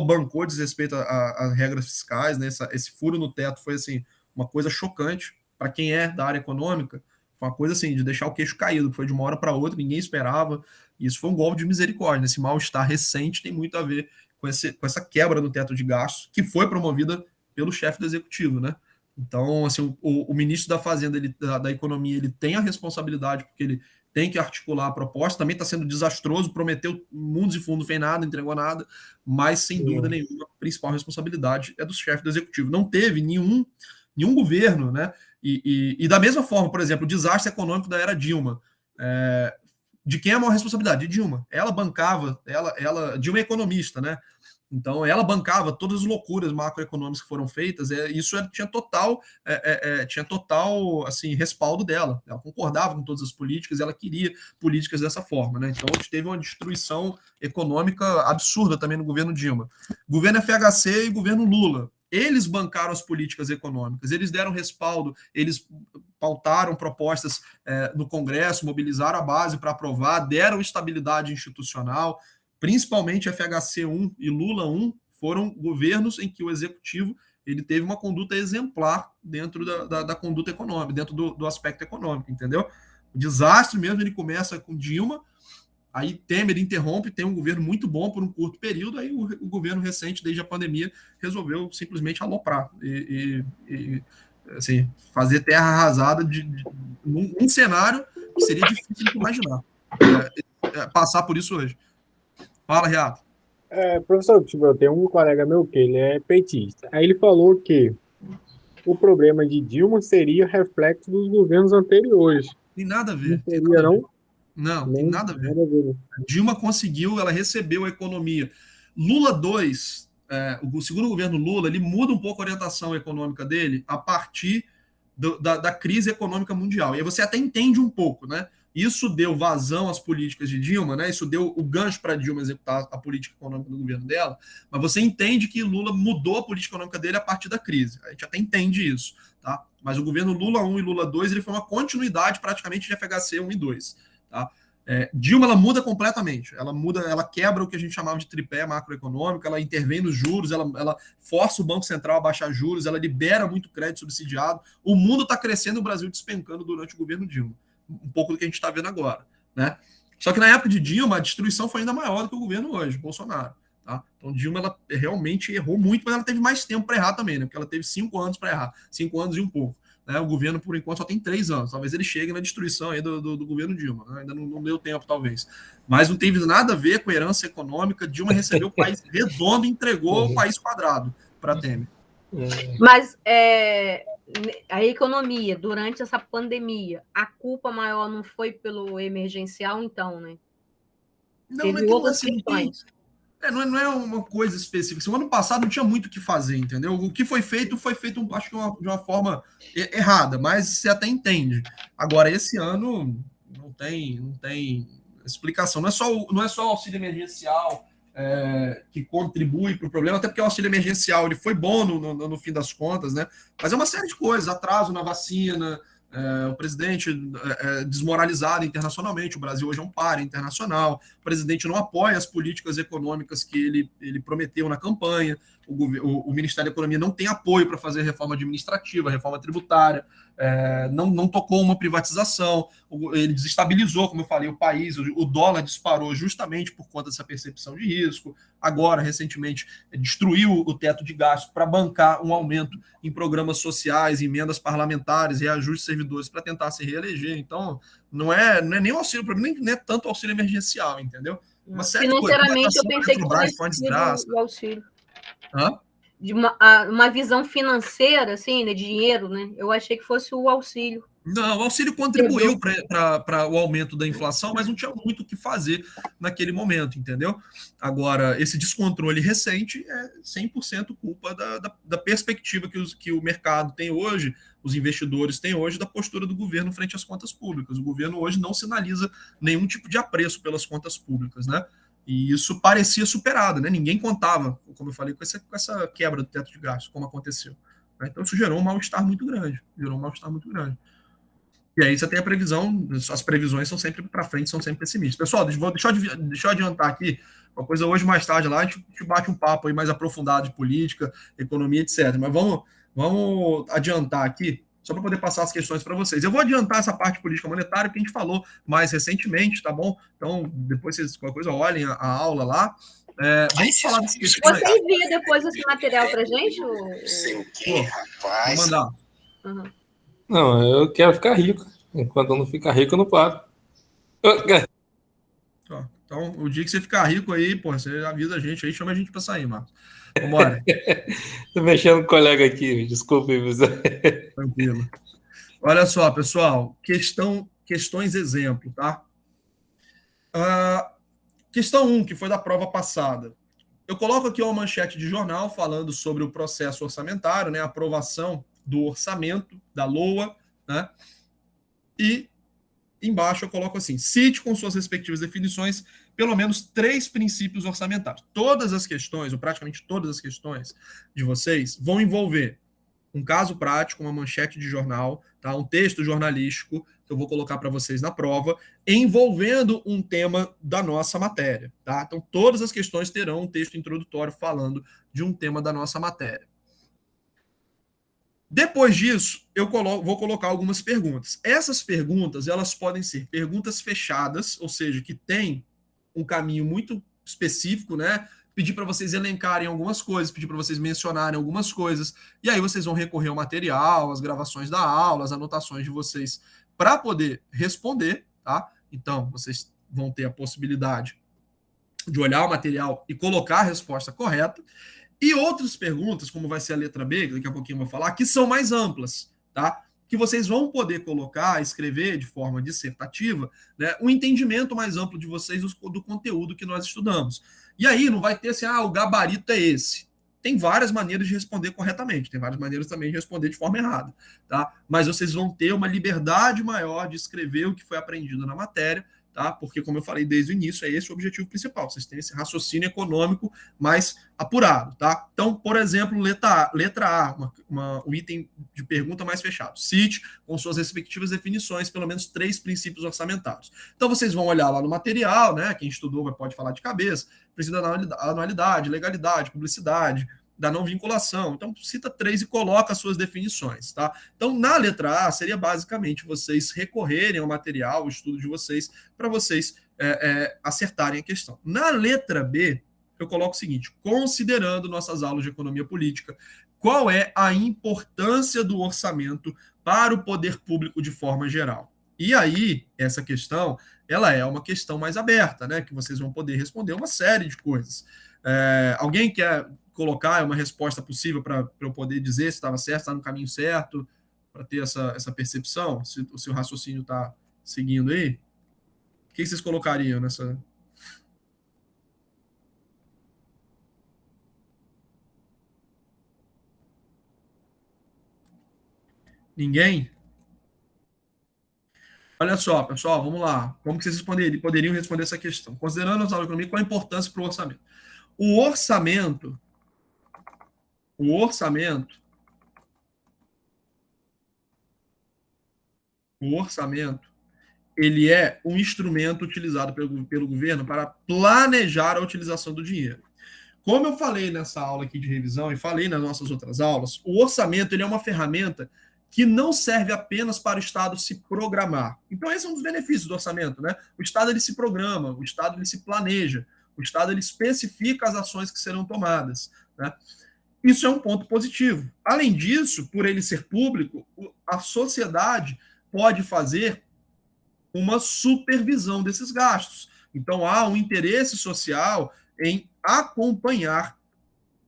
bancou desrespeito às regras fiscais, né? Esse furo no teto foi, assim, uma coisa chocante para quem é da área econômica. Uma coisa assim, de deixar o queixo caído, foi de uma hora para outra, ninguém esperava. E isso foi um golpe de misericórdia. Esse mal-estar recente tem muito a ver com essa quebra do teto de gastos, que foi promovida pelo chefe do executivo, né? Então, assim, o ministro da Fazenda, da Economia, ele tem a responsabilidade, porque ele tem que articular a proposta. Também está sendo desastroso, prometeu mundos e fundos, fez nada, entregou nada, mas, sem dúvida nenhuma, a principal responsabilidade é do chefe do executivo. Não teve nenhum governo, né? E da mesma forma, por exemplo, o desastre econômico da era Dilma. De quem é a maior responsabilidade? De Dilma. Ela bancava, Dilma é economista, né? Então, ela bancava todas as loucuras macroeconômicas que foram feitas. Isso tinha total assim, respaldo dela. Ela concordava com todas as políticas, ela queria políticas dessa forma, né? Então, a gente teve uma destruição econômica absurda também no governo Dilma. Governo FHC e governo Lula. Eles bancaram as políticas econômicas, eles deram respaldo, eles pautaram propostas no Congresso, mobilizaram a base para aprovar, deram estabilidade institucional. Principalmente FHC 1 e Lula 1 foram governos em que o executivo ele teve uma conduta exemplar dentro da conduta econômica, dentro do aspecto econômico, entendeu? O desastre mesmo, ele começa com Dilma, aí Temer interrompe, tem um governo muito bom por um curto período, aí o governo recente, desde a pandemia, resolveu simplesmente aloprar assim, fazer terra arrasada num cenário que seria difícil de imaginar. Passar por isso hoje. Fala, Reato. Professor, tipo, eu tenho um colega meu que ele é petista. Aí ele falou que o problema de Dilma seria reflexo dos governos anteriores. Tem nada a Não ver. seria, não? Não, tem nada a ver. Dilma conseguiu, ela recebeu a economia. Lula 2, o segundo governo Lula, ele muda um pouco a orientação econômica dele a partir da crise econômica mundial. E aí você até entende um pouco, né? Isso deu vazão às políticas de Dilma, né? Isso deu o gancho para Dilma executar a política econômica do governo dela, mas você entende que Lula mudou a política econômica dele a partir da crise. A gente até entende isso, tá? Mas o governo Lula 1 e Lula 2, ele foi uma continuidade praticamente de FHC 1 e 2, tá? Dilma, ela muda completamente, ela quebra o que a gente chamava de tripé macroeconômico, ela intervém nos juros, ela força o Banco Central a baixar juros, ela libera muito crédito subsidiado, o mundo está crescendo, o Brasil despencando durante o governo Dilma, um pouco do que a gente está vendo agora, né? Só que na época de Dilma, a destruição foi ainda maior do que o governo hoje, Bolsonaro, tá? Então Dilma, ela realmente errou muito, mas ela teve mais tempo para errar também, né? Porque ela teve 5 anos para errar, 5 anos e um pouco. Né, o governo, por enquanto, só tem 3 anos. Talvez ele chegue na destruição aí do governo Dilma. Né? Ainda não deu tempo, talvez. Mas não teve nada a ver com a herança econômica. Dilma recebeu o país redondo e entregou o país quadrado para Temer. Mas a economia, durante essa pandemia, a culpa maior não foi pelo emergencial, então, né? Não, teve outras questões. Não é uma coisa específica. O ano passado não tinha muito o que fazer, entendeu? O que foi feito, acho que de uma forma errada, mas você até entende. Agora, esse ano não tem explicação. Não é só o auxílio emergencial que contribui para o problema, até porque o auxílio emergencial ele foi bom no fim das contas, né? Mas é uma série de coisas, atraso na vacina, o presidente desmoralizado internacionalmente, o Brasil hoje é um páreo internacional, o presidente não apoia as políticas econômicas que ele prometeu na campanha, o Ministério da Economia não tem apoio para fazer reforma administrativa, reforma tributária, não tocou uma privatização, ele desestabilizou, como eu falei, o país, o dólar disparou justamente por conta dessa percepção de risco, agora, recentemente, destruiu o teto de gastos para bancar um aumento em programas sociais, emendas parlamentares, reajuste de servidores para tentar se reeleger. Então, não é nem o auxílio, para mim, nem é tanto auxílio emergencial, entendeu? Uma série financeiramente, de coisas, eu pensei que fosse o auxílio. Hã? De uma visão financeira, assim, né, de dinheiro, né? Eu achei que fosse o auxílio. Não, o auxílio contribuiu para o aumento da inflação, mas não tinha muito o que fazer naquele momento, entendeu? Agora, esse descontrole recente é 100% culpa da perspectiva que o mercado tem hoje, os investidores têm hoje, da postura do governo frente às contas públicas. O governo hoje não sinaliza nenhum tipo de apreço pelas contas públicas, né? E isso parecia superado, né? Ninguém contava, como eu falei, com essa quebra do teto de gastos, como aconteceu. Então, isso gerou um mal-estar muito grande. E aí você tem a previsão, as previsões são sempre para frente, são sempre pessimistas. Pessoal, deixa eu adiantar aqui, uma coisa hoje mais tarde lá, a gente bate um papo aí mais aprofundado de política, economia, etc. Mas vamos adiantar aqui, só para poder passar as questões para vocês. Eu vou adiantar essa parte política monetária que a gente falou mais recentemente, tá bom? Então, depois vocês, qualquer coisa, olhem a aula lá. Vamos falar dessas questões. Você envia depois esse material para gente? Vou mandar. Uhum. Não, eu quero ficar rico. Enquanto eu não ficar rico, eu não paro. Então, o dia que você ficar rico aí, pô, você avisa a gente aí, chama a gente para sair, Marcos. Vambora. Tô mexendo com o colega aqui, desculpe. Tranquilo. Olha só, pessoal, questões exemplo, tá? Questão 1, que foi da prova passada. Eu coloco aqui uma manchete de jornal falando sobre o processo orçamentário, né, a aprovação do orçamento da LOA, né? E embaixo eu coloco assim: cite com suas respectivas definições pelo menos 3 princípios orçamentários. Todas as questões, ou praticamente todas as questões de vocês, vão envolver um caso prático, uma manchete de jornal, tá? Um texto jornalístico que eu vou colocar para vocês na prova, envolvendo um tema da nossa matéria, tá? Então todas as questões terão um texto introdutório falando de um tema da nossa matéria. Depois disso, eu vou colocar algumas perguntas. Essas perguntas, elas podem ser perguntas fechadas, ou seja, que têm um caminho muito específico, né? Pedir para vocês elencarem algumas coisas, pedir para vocês mencionarem algumas coisas, e aí vocês vão recorrer ao material, às gravações da aula, às anotações de vocês, para poder responder, tá? Então, vocês vão ter a possibilidade de olhar o material e colocar a resposta correta. E outras perguntas, como vai ser a letra B, que daqui a pouquinho eu vou falar, que são mais amplas, tá? Que vocês vão poder colocar, escrever de forma dissertativa, né, um entendimento mais amplo de vocês do conteúdo que nós estudamos. E aí não vai ter assim, o gabarito é esse. Tem várias maneiras de responder corretamente, tem várias maneiras também de responder de forma errada, tá? Mas vocês vão ter uma liberdade maior de escrever o que foi aprendido na matéria, tá? Porque, como eu falei desde o início, é esse o objetivo principal. Vocês têm esse raciocínio econômico mais apurado, tá? Então, por exemplo, letra A, um item de pergunta mais fechado. Cite, com suas respectivas definições, pelo menos 3 princípios orçamentários. Então, vocês vão olhar lá no material, né? Quem estudou pode falar de cabeça. Princípio da anualidade, legalidade, publicidade, da não vinculação. Então, cita 3 e coloca as suas definições, tá? Então, na letra A, seria basicamente vocês recorrerem ao material, o estudo de vocês, para vocês acertarem a questão. Na letra B, eu coloco o seguinte: considerando nossas aulas de economia política, qual é a importância do orçamento para o poder público de forma geral? E aí, essa questão, ela é uma questão mais aberta, né? Que vocês vão poder responder uma série de coisas. Alguém quer colocar uma resposta possível para eu poder dizer se estava certo, se está no caminho certo, para ter essa percepção, se o seu raciocínio está seguindo aí? O que vocês colocariam nessa? Ninguém? Olha só, pessoal, vamos lá. Como que vocês poderiam responder essa questão? Considerando a aula de economia, qual a importância para o orçamento? O orçamento, ele é um instrumento utilizado pelo governo para planejar a utilização do dinheiro. Como eu falei nessa aula aqui de revisão e falei nas nossas outras aulas, o orçamento ele é uma ferramenta que não serve apenas para o Estado se programar. Então, esse é um dos benefícios do orçamento, né? O Estado ele se programa, o Estado ele se planeja, o Estado ele especifica as ações que serão tomadas, né? Isso é um ponto positivo. Além disso, por ele ser público, a sociedade pode fazer uma supervisão desses gastos. Então, há um interesse social em acompanhar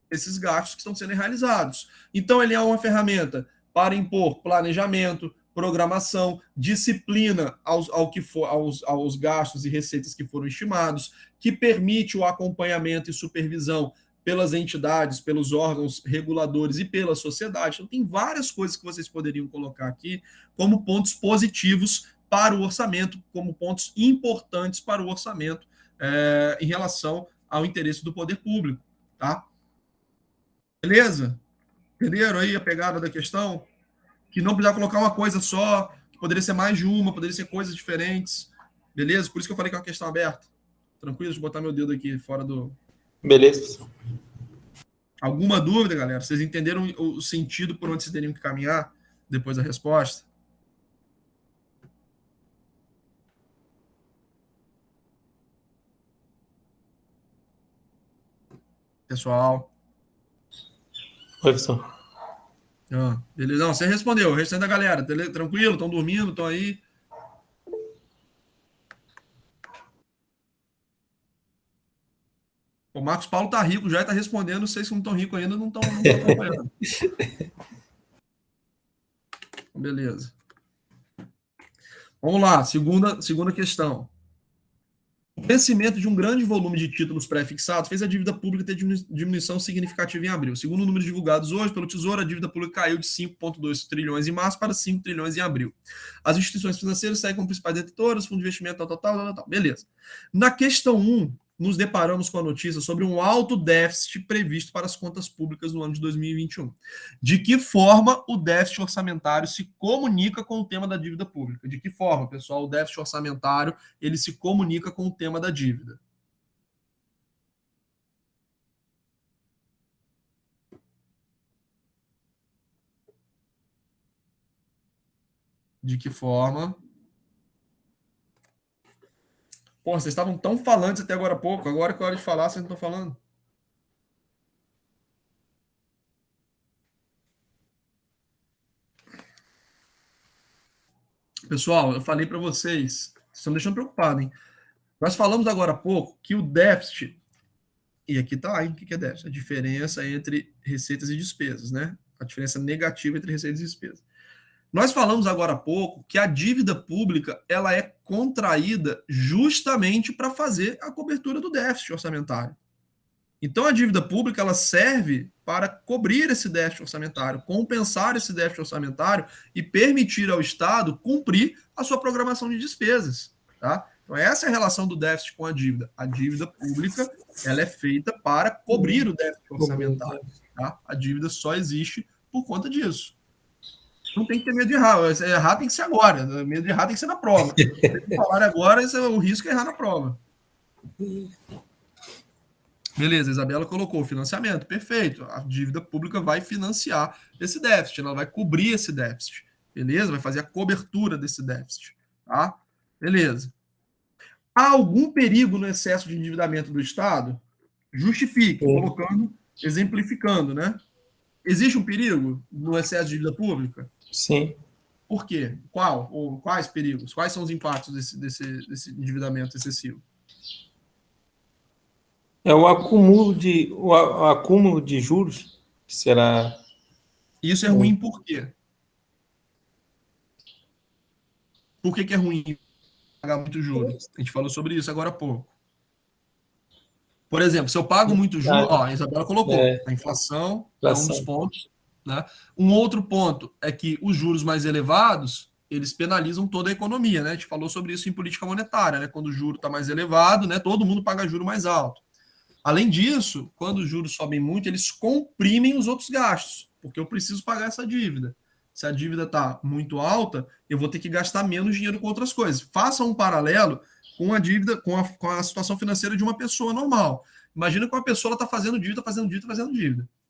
esses gastos que estão sendo realizados. Então, ele é uma ferramenta para impor planejamento, programação, disciplina aos gastos e receitas que foram estimados, que permite o acompanhamento e supervisão pelas entidades, pelos órgãos reguladores e pela sociedade. Então, tem várias coisas que vocês poderiam colocar aqui como pontos positivos para o orçamento, como pontos importantes para o orçamento em relação ao interesse do poder público. Tá? Beleza? Entenderam aí a pegada da questão? Que não precisar colocar uma coisa só, que poderia ser mais de uma, poderia ser coisas diferentes. Beleza? Por isso que eu falei que é uma questão aberta. Tranquilo? Deixa eu botar meu dedo aqui fora do... Beleza. Alguma dúvida, galera? Vocês entenderam o sentido por onde vocês teriam que caminhar depois da resposta? Pessoal? Professor. Beleza. Não, você respondeu. O restante da galera, tranquilo? Estão dormindo? Estão aí? O Marcos Paulo tá rico, já está respondendo. Vocês que não estão ricos ainda não estão acompanhando. Beleza. Vamos lá, segunda questão. O crescimento de um grande volume de títulos pré-fixados fez a dívida pública ter diminuição significativa em abril. Segundo números divulgados hoje pelo Tesouro, a dívida pública caiu de 5,2 trilhões em março para 5 trilhões em abril. As instituições financeiras saem como principais detetoras, fundo de investimento, tal. Beleza. Na questão 1, nos deparamos com a notícia sobre um alto déficit previsto para as contas públicas no ano de 2021. De que forma o déficit orçamentário se comunica com o tema da dívida pública? De que forma, pessoal, o déficit orçamentário ele se comunica com o tema da dívida? De que forma? Pô, vocês estavam tão falantes até agora há pouco. Agora que é hora de falar, vocês não estão falando. Pessoal, eu falei para vocês, vocês estão me deixando preocupado, hein? Nós falamos agora há pouco que o déficit, e aqui está, hein? O que é déficit? A diferença entre receitas e despesas, né? A diferença negativa entre receitas e despesas. Nós falamos agora há pouco que a dívida pública ela é contraída justamente para fazer a cobertura do déficit orçamentário. Então, a dívida pública ela serve para cobrir esse déficit orçamentário, compensar esse déficit orçamentário e permitir ao Estado cumprir a sua programação de despesas. Tá? Então, essa é a relação do déficit com a dívida. A dívida pública ela é feita para cobrir o déficit orçamentário. Tá? A dívida só existe por conta disso. Não tem que ter medo de errar. Errar tem que ser agora. Medo de errar tem que ser na prova. Se falar agora, o risco é errar na prova. Beleza, a Isabela colocou financiamento. Perfeito. A dívida pública vai financiar esse déficit. Ela vai cobrir esse déficit. Beleza? Vai fazer a cobertura desse déficit. Tá? Beleza. Há algum perigo no excesso de endividamento do Estado? Justifique, colocando, exemplificando, né? Existe um perigo no excesso de dívida pública? Sim. Por quê? Qual? Ou quais perigos? Quais são os impactos desse endividamento excessivo? É o acúmulo de juros que será... Isso é ruim por quê? Por que é ruim pagar muito juros? A gente falou sobre isso agora há pouco. Por exemplo, se eu pago muito juros... Ó, a Isabela colocou. A inflação é um dos pontos. Né? Um outro ponto é que os juros mais elevados, eles penalizam toda a economia. Né? A gente falou sobre isso em política monetária. Né? Quando o juro está mais elevado, né? Todo mundo paga juro mais alto. Além disso, quando os juros sobem muito, eles comprimem os outros gastos, porque eu preciso pagar essa dívida. Se a dívida está muito alta, eu vou ter que gastar menos dinheiro com outras coisas. Faça um paralelo com a dívida, com a situação financeira de uma pessoa normal. Imagina que uma pessoa está fazendo dívida.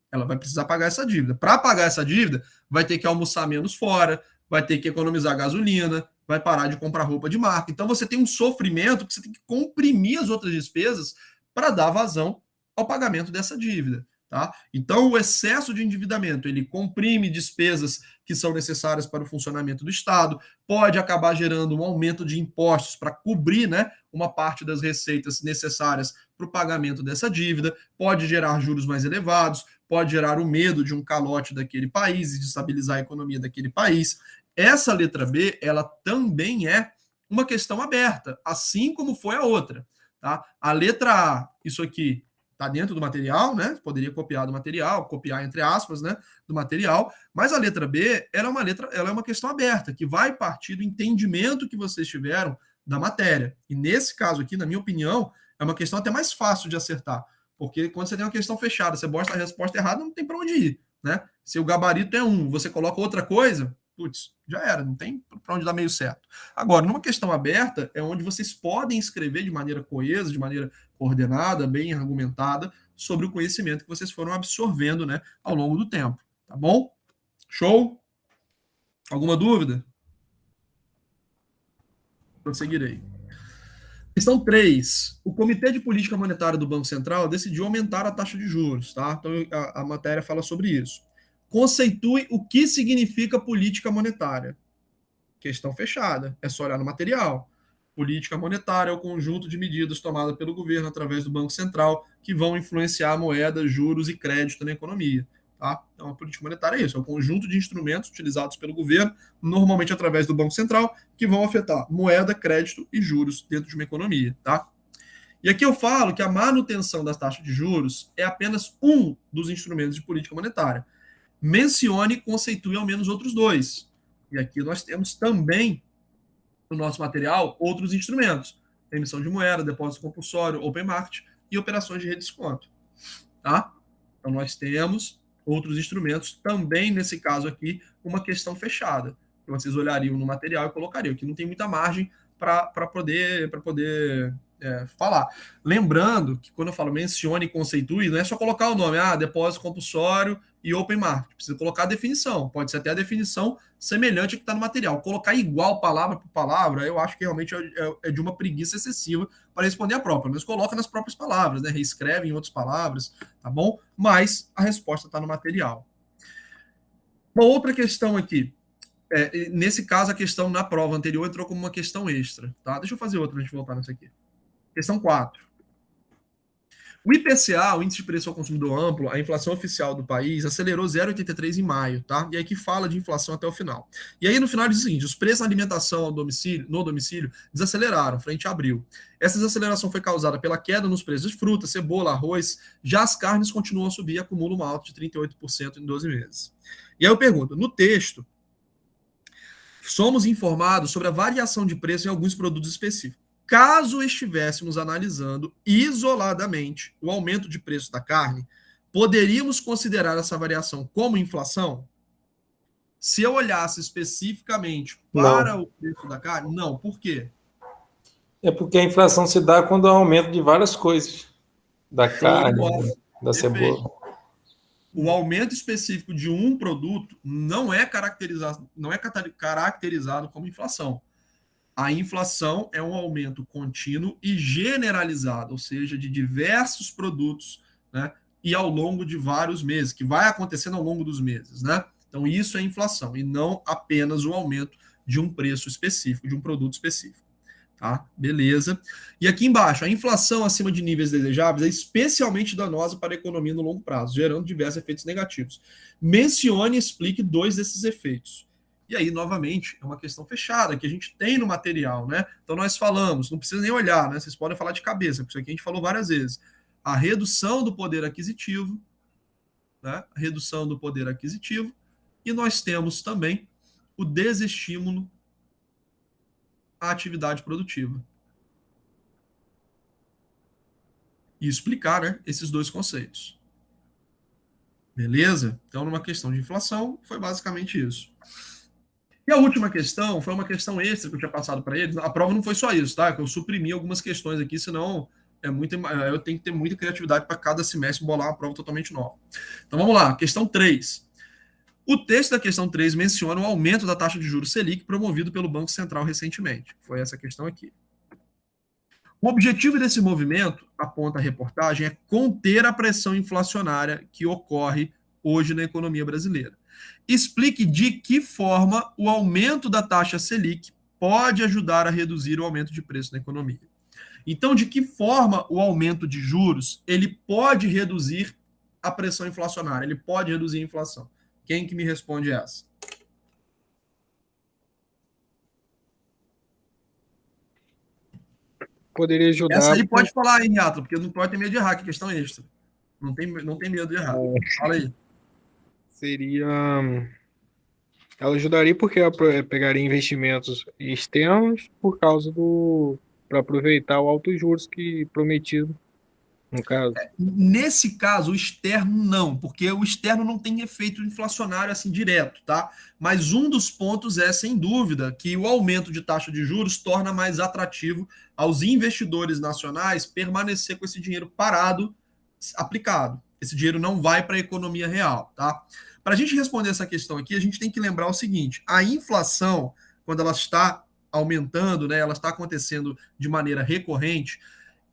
Ela vai precisar pagar essa dívida. Para pagar essa dívida, vai ter que almoçar menos fora, vai ter que economizar gasolina, vai parar de comprar roupa de marca. Então você tem um sofrimento que você tem que comprimir as outras despesas para dar vazão ao pagamento dessa dívida. Tá? Então, o excesso de endividamento, ele comprime despesas que são necessárias para o funcionamento do Estado, pode acabar gerando um aumento de impostos para cobrir, né, uma parte das receitas necessárias para o pagamento dessa dívida, pode gerar juros mais elevados, pode gerar o medo de um calote daquele país e de estabilizar a economia daquele país. essa letra B, ela também é uma questão aberta, assim como foi a outra. Tá? A letra A, isso aqui está dentro do material, né? Poderia copiar do material, copiar entre aspas, né? Do material, mas a letra B, ela é uma questão aberta, que vai partir do entendimento que vocês tiveram da matéria. E nesse caso aqui, na minha opinião, é uma questão até mais fácil de acertar, porque quando você tem uma questão fechada, você bota a resposta errada, não tem para onde ir, né? Se o gabarito é 1, você coloca outra coisa, putz, já era, não tem para onde dar meio certo. Agora, numa questão aberta, é onde vocês podem escrever de maneira coesa, de maneira coordenada, bem argumentada, sobre o conhecimento que vocês foram absorvendo, né, ao longo do tempo. Tá bom? Show? Alguma dúvida? Prosseguirei. Questão 3. O Comitê de Política Monetária do Banco Central decidiu aumentar a taxa de juros. Tá? Então, a matéria fala sobre isso. Conceitue o que significa política monetária. Questão fechada. É só olhar no material. Política monetária é o conjunto de medidas tomadas pelo governo através do Banco Central que vão influenciar a moeda, juros e crédito na economia. Tá? Então, a política monetária é isso. É o conjunto de instrumentos utilizados pelo governo, normalmente através do Banco Central, que vão afetar moeda, crédito e juros dentro de uma economia. Tá? E aqui eu falo que a manutenção da taxa de juros é apenas um dos instrumentos de política monetária. Mencione e conceitue ao menos outros dois. E aqui nós temos também, no nosso material, outros instrumentos. Emissão de moeda, depósito compulsório, open market e operações de redesconto. Tá? Então nós temos outros instrumentos, também nesse caso aqui, uma questão fechada. Que vocês olhariam no material e colocariam, que não tem muita margem para poder falar. Lembrando que quando eu falo mencione e conceitue, não é só colocar o nome, depósito compulsório e open market. Precisa colocar a definição. Pode ser até a definição semelhante à que está no material. Colocar igual palavra por palavra, eu acho que realmente é de uma preguiça excessiva para responder a própria. Mas coloca nas próprias palavras, né? Reescreve em outras palavras, tá bom? Mas a resposta está no material. Uma outra questão aqui. Nesse caso, a questão na prova anterior entrou como uma questão extra. Tá? Deixa eu fazer outra para a gente voltar nessa aqui. Questão 4. O IPCA, o Índice de Preço ao Consumidor Amplo, a inflação oficial do país, acelerou 0,83 em maio, tá? E aí que fala de inflação até o final. E aí no final diz o seguinte, os preços na alimentação no domicílio desaceleraram frente a abril. Essa desaceleração foi causada pela queda nos preços de fruta, cebola, arroz, já as carnes continuam a subir e acumulam uma alta de 38% em 12 meses. E aí eu pergunto, no texto, somos informados sobre a variação de preço em alguns produtos específicos. Caso estivéssemos analisando isoladamente o aumento de preço da carne, poderíamos considerar essa variação como inflação? Se eu olhasse especificamente para o preço da carne, não. Por quê? É porque a inflação se dá quando há aumento de várias coisas. Da carne, da cebola. O aumento específico de um produto não é caracterizado como inflação. A inflação é um aumento contínuo e generalizado, ou seja, de diversos produtos, né, e ao longo de vários meses, que vai acontecendo ao longo dos meses, né? Então, isso é inflação, e não apenas o aumento de um preço específico, de um produto específico. Tá? Beleza. E aqui embaixo, a inflação acima de níveis desejáveis é especialmente danosa para a economia no longo prazo, gerando diversos efeitos negativos. Mencione e explique 2 desses efeitos. E aí, novamente, é uma questão fechada, que a gente tem no material, né? Então, nós falamos, não precisa nem olhar, né? Vocês podem falar de cabeça, porque isso aqui a gente falou várias vezes. A redução do poder aquisitivo, né? A redução do poder aquisitivo, e nós temos também o desestímulo à atividade produtiva. E explicar, né, esses 2 conceitos. Beleza? Então, numa questão de inflação, foi basicamente isso. E a última questão foi uma questão extra que eu tinha passado para eles. A prova não foi só isso, tá? Que eu suprimi algumas questões aqui, senão eu tenho que ter muita criatividade para cada semestre bolar uma prova totalmente nova. Então vamos lá, questão 3. O texto da questão 3 menciona o aumento da taxa de juros Selic promovido pelo Banco Central recentemente. Foi essa questão aqui. O objetivo desse movimento, aponta a reportagem, é conter a pressão inflacionária que ocorre hoje na economia brasileira. Explique de que forma o aumento da taxa Selic pode ajudar a reduzir o aumento de preço na economia. Então, de que forma o aumento de juros ele pode reduzir a pressão inflacionária, ele pode reduzir a inflação? Quem que me responde essa? poderia ajudar. Essa aí pode falar aí, Reato, porque não pode ter medo de errar, que é questão extra. Não tem medo de errar. Fala aí. Seria. Ela ajudaria porque ela pegaria investimentos externos por causa do. Para aproveitar o alto juros que prometido, no caso. Nesse caso, o externo não, porque o externo não tem efeito inflacionário assim direto, tá? Mas um dos pontos é, sem dúvida, que o aumento de taxa de juros torna mais atrativo aos investidores nacionais permanecer com esse dinheiro parado, aplicado. Esse dinheiro não vai para a economia real, tá? Para a gente responder essa questão aqui, a gente tem que lembrar o seguinte: a inflação, quando ela está aumentando, né, ela está acontecendo de maneira recorrente,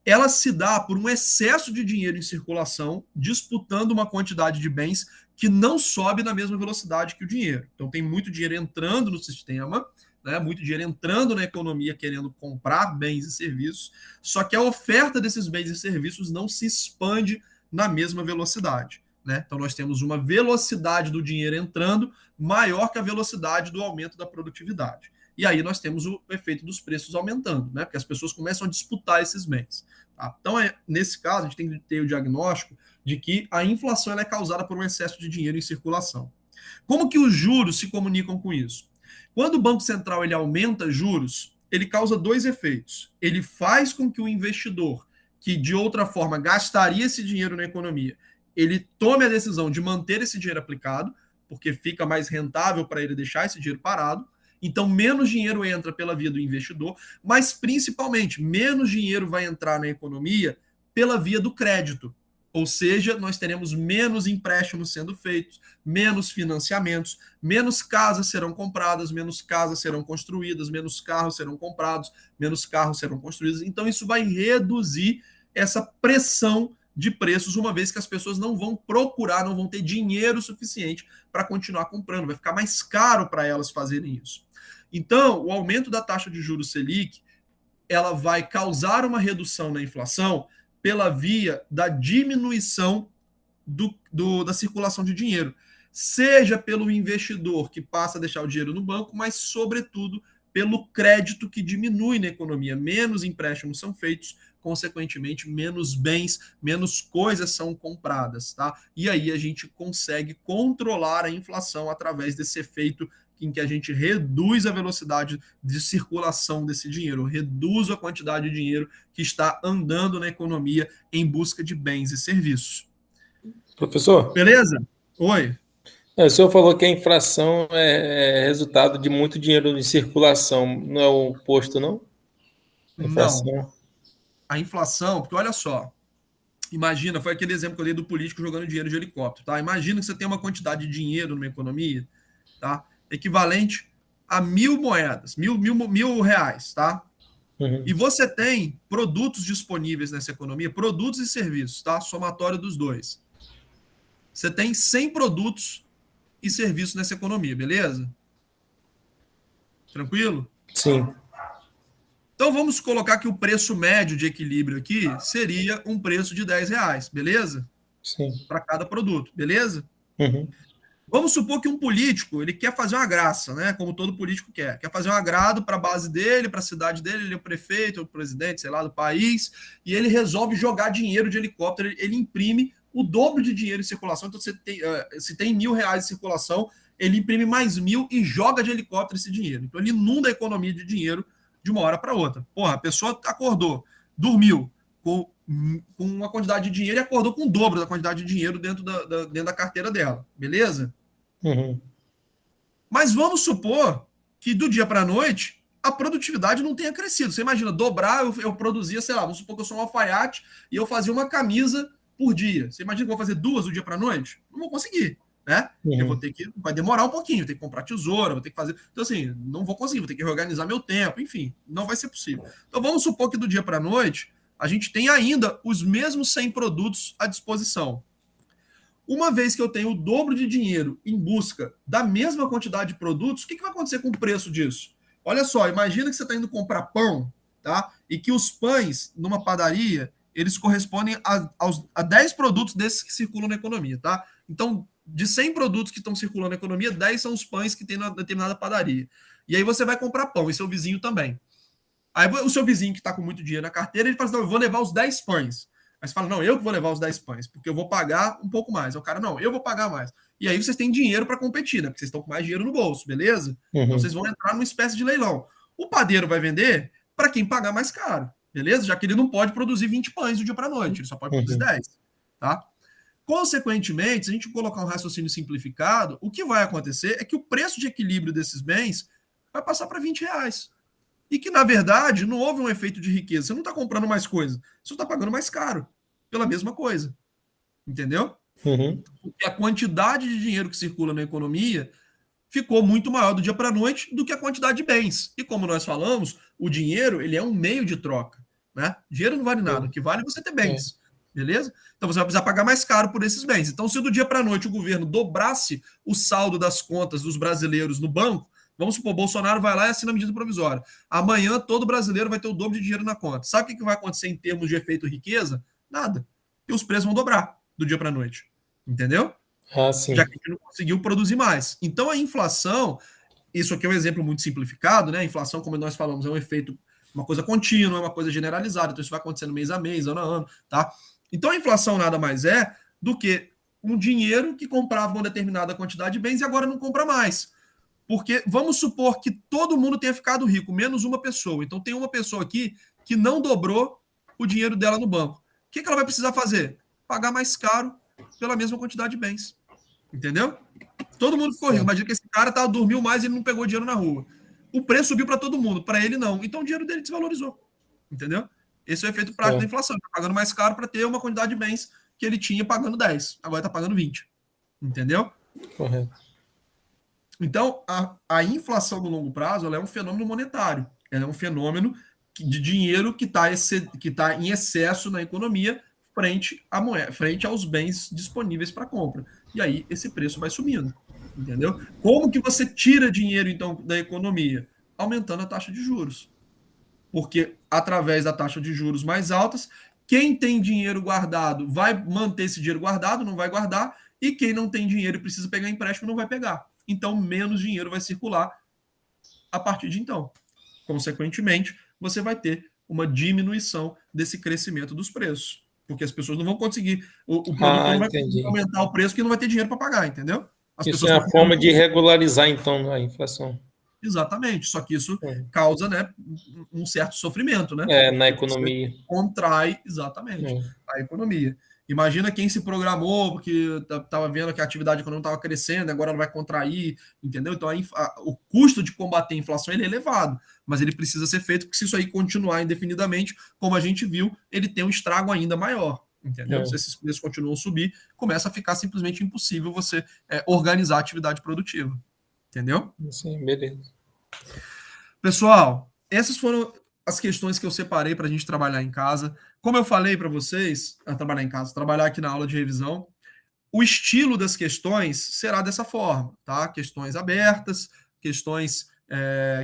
ela se dá por um excesso de dinheiro em circulação, disputando uma quantidade de bens que não sobe na mesma velocidade que o dinheiro. Então tem muito dinheiro entrando no sistema, né, muito dinheiro entrando na economia querendo comprar bens e serviços, só que a oferta desses bens e serviços não se expande na mesma velocidade. Né? Então nós temos uma velocidade do dinheiro entrando maior que a velocidade do aumento da produtividade. E aí nós temos o efeito dos preços aumentando, né? Porque as pessoas começam a disputar esses bens. Tá? Então, nesse caso, a gente tem que ter o diagnóstico de que a inflação ela é causada por um excesso de dinheiro em circulação. Como que os juros se comunicam com isso? Quando o Banco Central ele aumenta juros, ele causa dois efeitos. Ele faz com que o investidor, que de outra forma gastaria esse dinheiro na economia, ele tome a decisão de manter esse dinheiro aplicado, porque fica mais rentável para ele deixar esse dinheiro parado. Então, menos dinheiro entra pela via do investidor, mas principalmente, menos dinheiro vai entrar na economia pela via do crédito. Ou seja, nós teremos menos empréstimos sendo feitos, menos financiamentos, menos casas serão compradas, menos casas serão construídas, menos carros serão comprados, menos carros serão construídos. Então, isso vai reduzir essa pressão de preços, uma vez que as pessoas não vão procurar, não vão ter dinheiro suficiente para continuar comprando. Vai ficar mais caro para elas fazerem isso. Então, o aumento da taxa de juros Selic, ela vai causar uma redução na inflação pela via da diminuição da circulação de dinheiro, seja pelo investidor que passa a deixar o dinheiro no banco, mas, sobretudo, pelo crédito que diminui na economia. Menos empréstimos são feitos, consequentemente, menos bens, menos coisas são compradas. Tá? E aí a gente consegue controlar a inflação através desse efeito em que a gente reduz a velocidade de circulação desse dinheiro, reduz a quantidade de dinheiro que está andando na economia em busca de bens e serviços. Professor? Beleza? Oi. O senhor falou que a inflação é resultado de muito dinheiro em circulação. Não é o oposto, não? Não. A inflação, porque olha só, imagina, foi aquele exemplo que eu dei do político jogando dinheiro de helicóptero, tá? Imagina que você tem uma quantidade de dinheiro numa economia, tá? Equivalente a 1.000 moedas, mil reais, tá? Uhum. E você tem produtos disponíveis nessa economia, produtos e serviços, tá? Somatório dos dois. Você tem 100 produtos e serviços nessa economia, beleza? Tranquilo? Sim. Então vamos colocar que o preço médio de equilíbrio aqui seria um preço de R$10, beleza? Sim. Para cada produto, beleza? Uhum. Vamos supor que um político, ele quer fazer uma graça, né? Como todo político quer. Quer fazer um agrado para a base dele, para a cidade dele, ele é o prefeito, o presidente, sei lá, do país, e ele resolve jogar dinheiro de helicóptero, ele imprime o dobro de dinheiro em circulação. Então, se tem R$1.000 em circulação, ele imprime mais 1.000 e joga de helicóptero esse dinheiro. Então, ele inunda a economia de dinheiro de uma hora para outra. Porra, a pessoa acordou, dormiu com uma quantidade de dinheiro e acordou com o dobro da quantidade de dinheiro dentro da carteira dela. Beleza? Uhum. Mas vamos supor que do dia para a noite a produtividade não tenha crescido. Você imagina, dobrar, eu produzia, sei lá, vamos supor que eu sou um alfaiate e eu fazia uma camisa por dia. Você imagina que eu vou fazer 2 do dia para a noite? Não vou conseguir, né? Uhum. Eu vou ter que, vai demorar um pouquinho, vou ter que comprar tesoura, vou ter que fazer. Então, assim, não vou conseguir, vou ter que reorganizar meu tempo, enfim, não vai ser possível. Então, vamos supor que do dia para a noite a gente tem ainda os mesmos 100 produtos à disposição. Uma vez que eu tenho o dobro de dinheiro em busca da mesma quantidade de produtos, o que vai acontecer com o preço disso? Olha só, imagina que você está indo comprar pão, tá? E que os pães, numa padaria, eles correspondem a 10 produtos desses que circulam na economia, tá? Então, de 100 produtos que estão circulando na economia, 10 são os pães que tem na determinada padaria. E aí você vai comprar pão, e seu vizinho também. Aí o seu vizinho que está com muito dinheiro na carteira, ele fala assim, não, eu vou levar os 10 pães. Aí você fala, não, eu que vou levar os 10 pães, porque eu vou pagar um pouco mais. Aí o cara, não, eu vou pagar mais. E aí vocês têm dinheiro para competir, né? Porque vocês estão com mais dinheiro no bolso, beleza? Então vocês vão entrar numa espécie de leilão. O padeiro vai vender para quem pagar mais caro, beleza? Já que ele não pode produzir 20 pães do dia para a noite, ele só pode produzir 10, tá? Consequentemente, se a gente colocar um raciocínio simplificado, o que vai acontecer é que o preço de equilíbrio desses bens vai passar para R$20. E que, na verdade, não houve um efeito de riqueza. Você não está comprando mais coisa, você está pagando mais caro pela mesma coisa. Entendeu? Porque a quantidade de dinheiro que circula na economia ficou muito maior do dia para a noite do que a quantidade de bens. E como nós falamos, o dinheiro ele é um meio de troca. Né? Dinheiro não vale nada, o que vale é você ter bens. Beleza? Então você vai precisar pagar mais caro por esses bens. Então, se do dia para a noite o governo dobrasse o saldo das contas dos brasileiros no banco, vamos supor, Bolsonaro vai lá e assina a medida provisória. Amanhã todo brasileiro vai ter o dobro de dinheiro na conta. Sabe o que vai acontecer em termos de efeito riqueza? Nada. E os preços vão dobrar do dia para a noite. Entendeu? Sim. Já que a gente não conseguiu produzir mais. Então a inflação, isso aqui é um exemplo muito simplificado, né? A inflação, como nós falamos, é um efeito, uma coisa contínua, é uma coisa generalizada. Então isso vai acontecendo mês a mês, ano a ano, tá? Então a inflação nada mais é do que um dinheiro que comprava uma determinada quantidade de bens e agora não compra mais. Porque vamos supor que todo mundo tenha ficado rico, menos uma pessoa. Então tem uma pessoa aqui que não dobrou o dinheiro dela no banco. O que ela vai precisar fazer? Pagar mais caro pela mesma quantidade de bens. Entendeu? Todo mundo ficou rico. Imagina que esse cara dormiu mais e ele não pegou dinheiro na rua. O preço subiu para todo mundo, para ele não. Então o dinheiro dele desvalorizou. Entendeu? Esse é o efeito prático da inflação. Ele está pagando mais caro para ter uma quantidade de bens que ele tinha pagando 10. Agora está pagando 20. Entendeu? Correto. Então, a inflação no longo prazo ela é um fenômeno monetário. Ela é um fenômeno de dinheiro que tá em excesso na economia frente à moeda, frente aos bens disponíveis para compra. E aí esse preço vai subindo. Entendeu? Como que você tira dinheiro, então, da economia? Aumentando a taxa de juros. Porque, através da taxa de juros mais altas, quem tem dinheiro guardado vai manter esse dinheiro guardado, não vai guardar, e quem não tem dinheiro e precisa pegar empréstimo não vai pegar. Então, menos dinheiro vai circular a partir de então. Consequentemente, você vai ter uma diminuição desse crescimento dos preços. Porque as pessoas não vão conseguir... O produtor não vai conseguir aumentar o preço porque não vai ter dinheiro para pagar, entendeu? Isso é a forma de regularizar, então, a inflação. Exatamente. Só que isso causa, né, um certo sofrimento, né? Na economia. Você contrai, exatamente, a economia. Imagina quem se programou, porque estava vendo que a atividade econômica estava crescendo, agora ela vai contrair, entendeu? Então, o custo de combater a inflação ele é elevado, mas ele precisa ser feito, porque se isso aí continuar indefinidamente, como a gente viu, ele tem um estrago ainda maior, entendeu? Se esses preços continuam a subir, começa a ficar simplesmente impossível você organizar a atividade produtiva, entendeu? Sim, beleza. Pessoal, essas foram as questões que eu separei para a gente trabalhar em casa. Como eu falei para vocês, trabalhar em casa, trabalhar aqui na aula de revisão, o estilo das questões será dessa forma, tá? Questões abertas, questões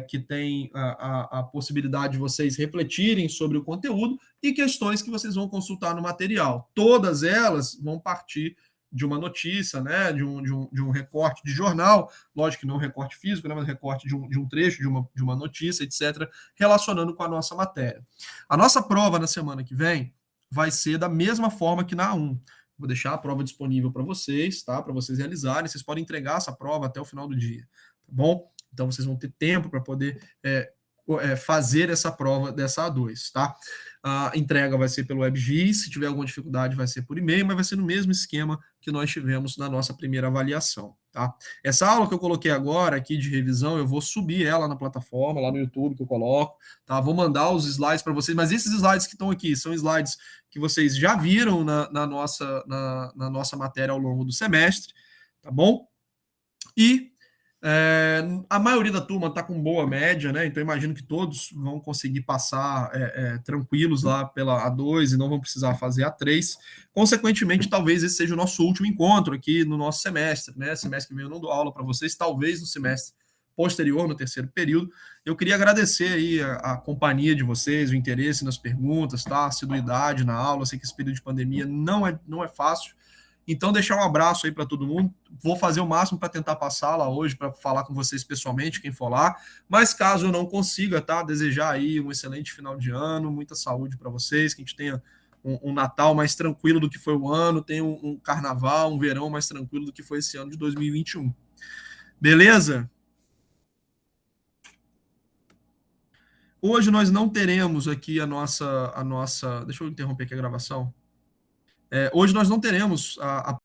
que têm a possibilidade de vocês refletirem sobre o conteúdo e questões que vocês vão consultar no material. Todas elas vão partir de uma notícia, né, de um recorte de jornal, lógico que não um recorte físico, né, mas recorte de um trecho, de uma notícia, etc., relacionando com a nossa matéria. A nossa prova na semana que vem vai ser da mesma forma que na A1. Vou deixar a prova disponível para vocês, tá? Para vocês realizarem. Vocês podem entregar essa prova até o final do dia, tá bom? Então vocês vão ter tempo para poder fazer essa prova dessa A2, tá? A entrega vai ser pelo WebGIS, se tiver alguma dificuldade vai ser por e-mail, mas vai ser no mesmo esquema que nós tivemos na nossa primeira avaliação, tá? Essa aula que eu coloquei agora aqui de revisão, eu vou subir ela na plataforma, lá no YouTube que eu coloco, tá? Vou mandar os slides para vocês, mas esses slides que estão aqui são slides que vocês já viram na nossa matéria ao longo do semestre, tá bom? E a maioria da turma está com boa média, né? Então imagino que todos vão conseguir passar tranquilos lá pela A2 e não vão precisar fazer A3. Consequentemente, talvez esse seja o nosso último encontro aqui no nosso semestre, né? Semestre que vem eu não dou aula para vocês, talvez no semestre posterior, no terceiro período. Eu queria agradecer aí a companhia de vocês, o interesse nas perguntas, tá? A assiduidade na aula. Eu sei que esse período de pandemia não é fácil. Então, deixar um abraço aí para todo mundo. Vou fazer o máximo para tentar passar lá hoje, para falar com vocês pessoalmente, quem for lá. Mas caso eu não consiga, tá? Desejar aí um excelente final de ano, muita saúde para vocês, que a gente tenha um Natal mais tranquilo do que foi o ano, tenha um carnaval, um verão mais tranquilo do que foi esse ano de 2021. Beleza? Hoje nós não teremos aqui a nossa. Deixa eu interromper aqui a gravação. Hoje nós não teremos a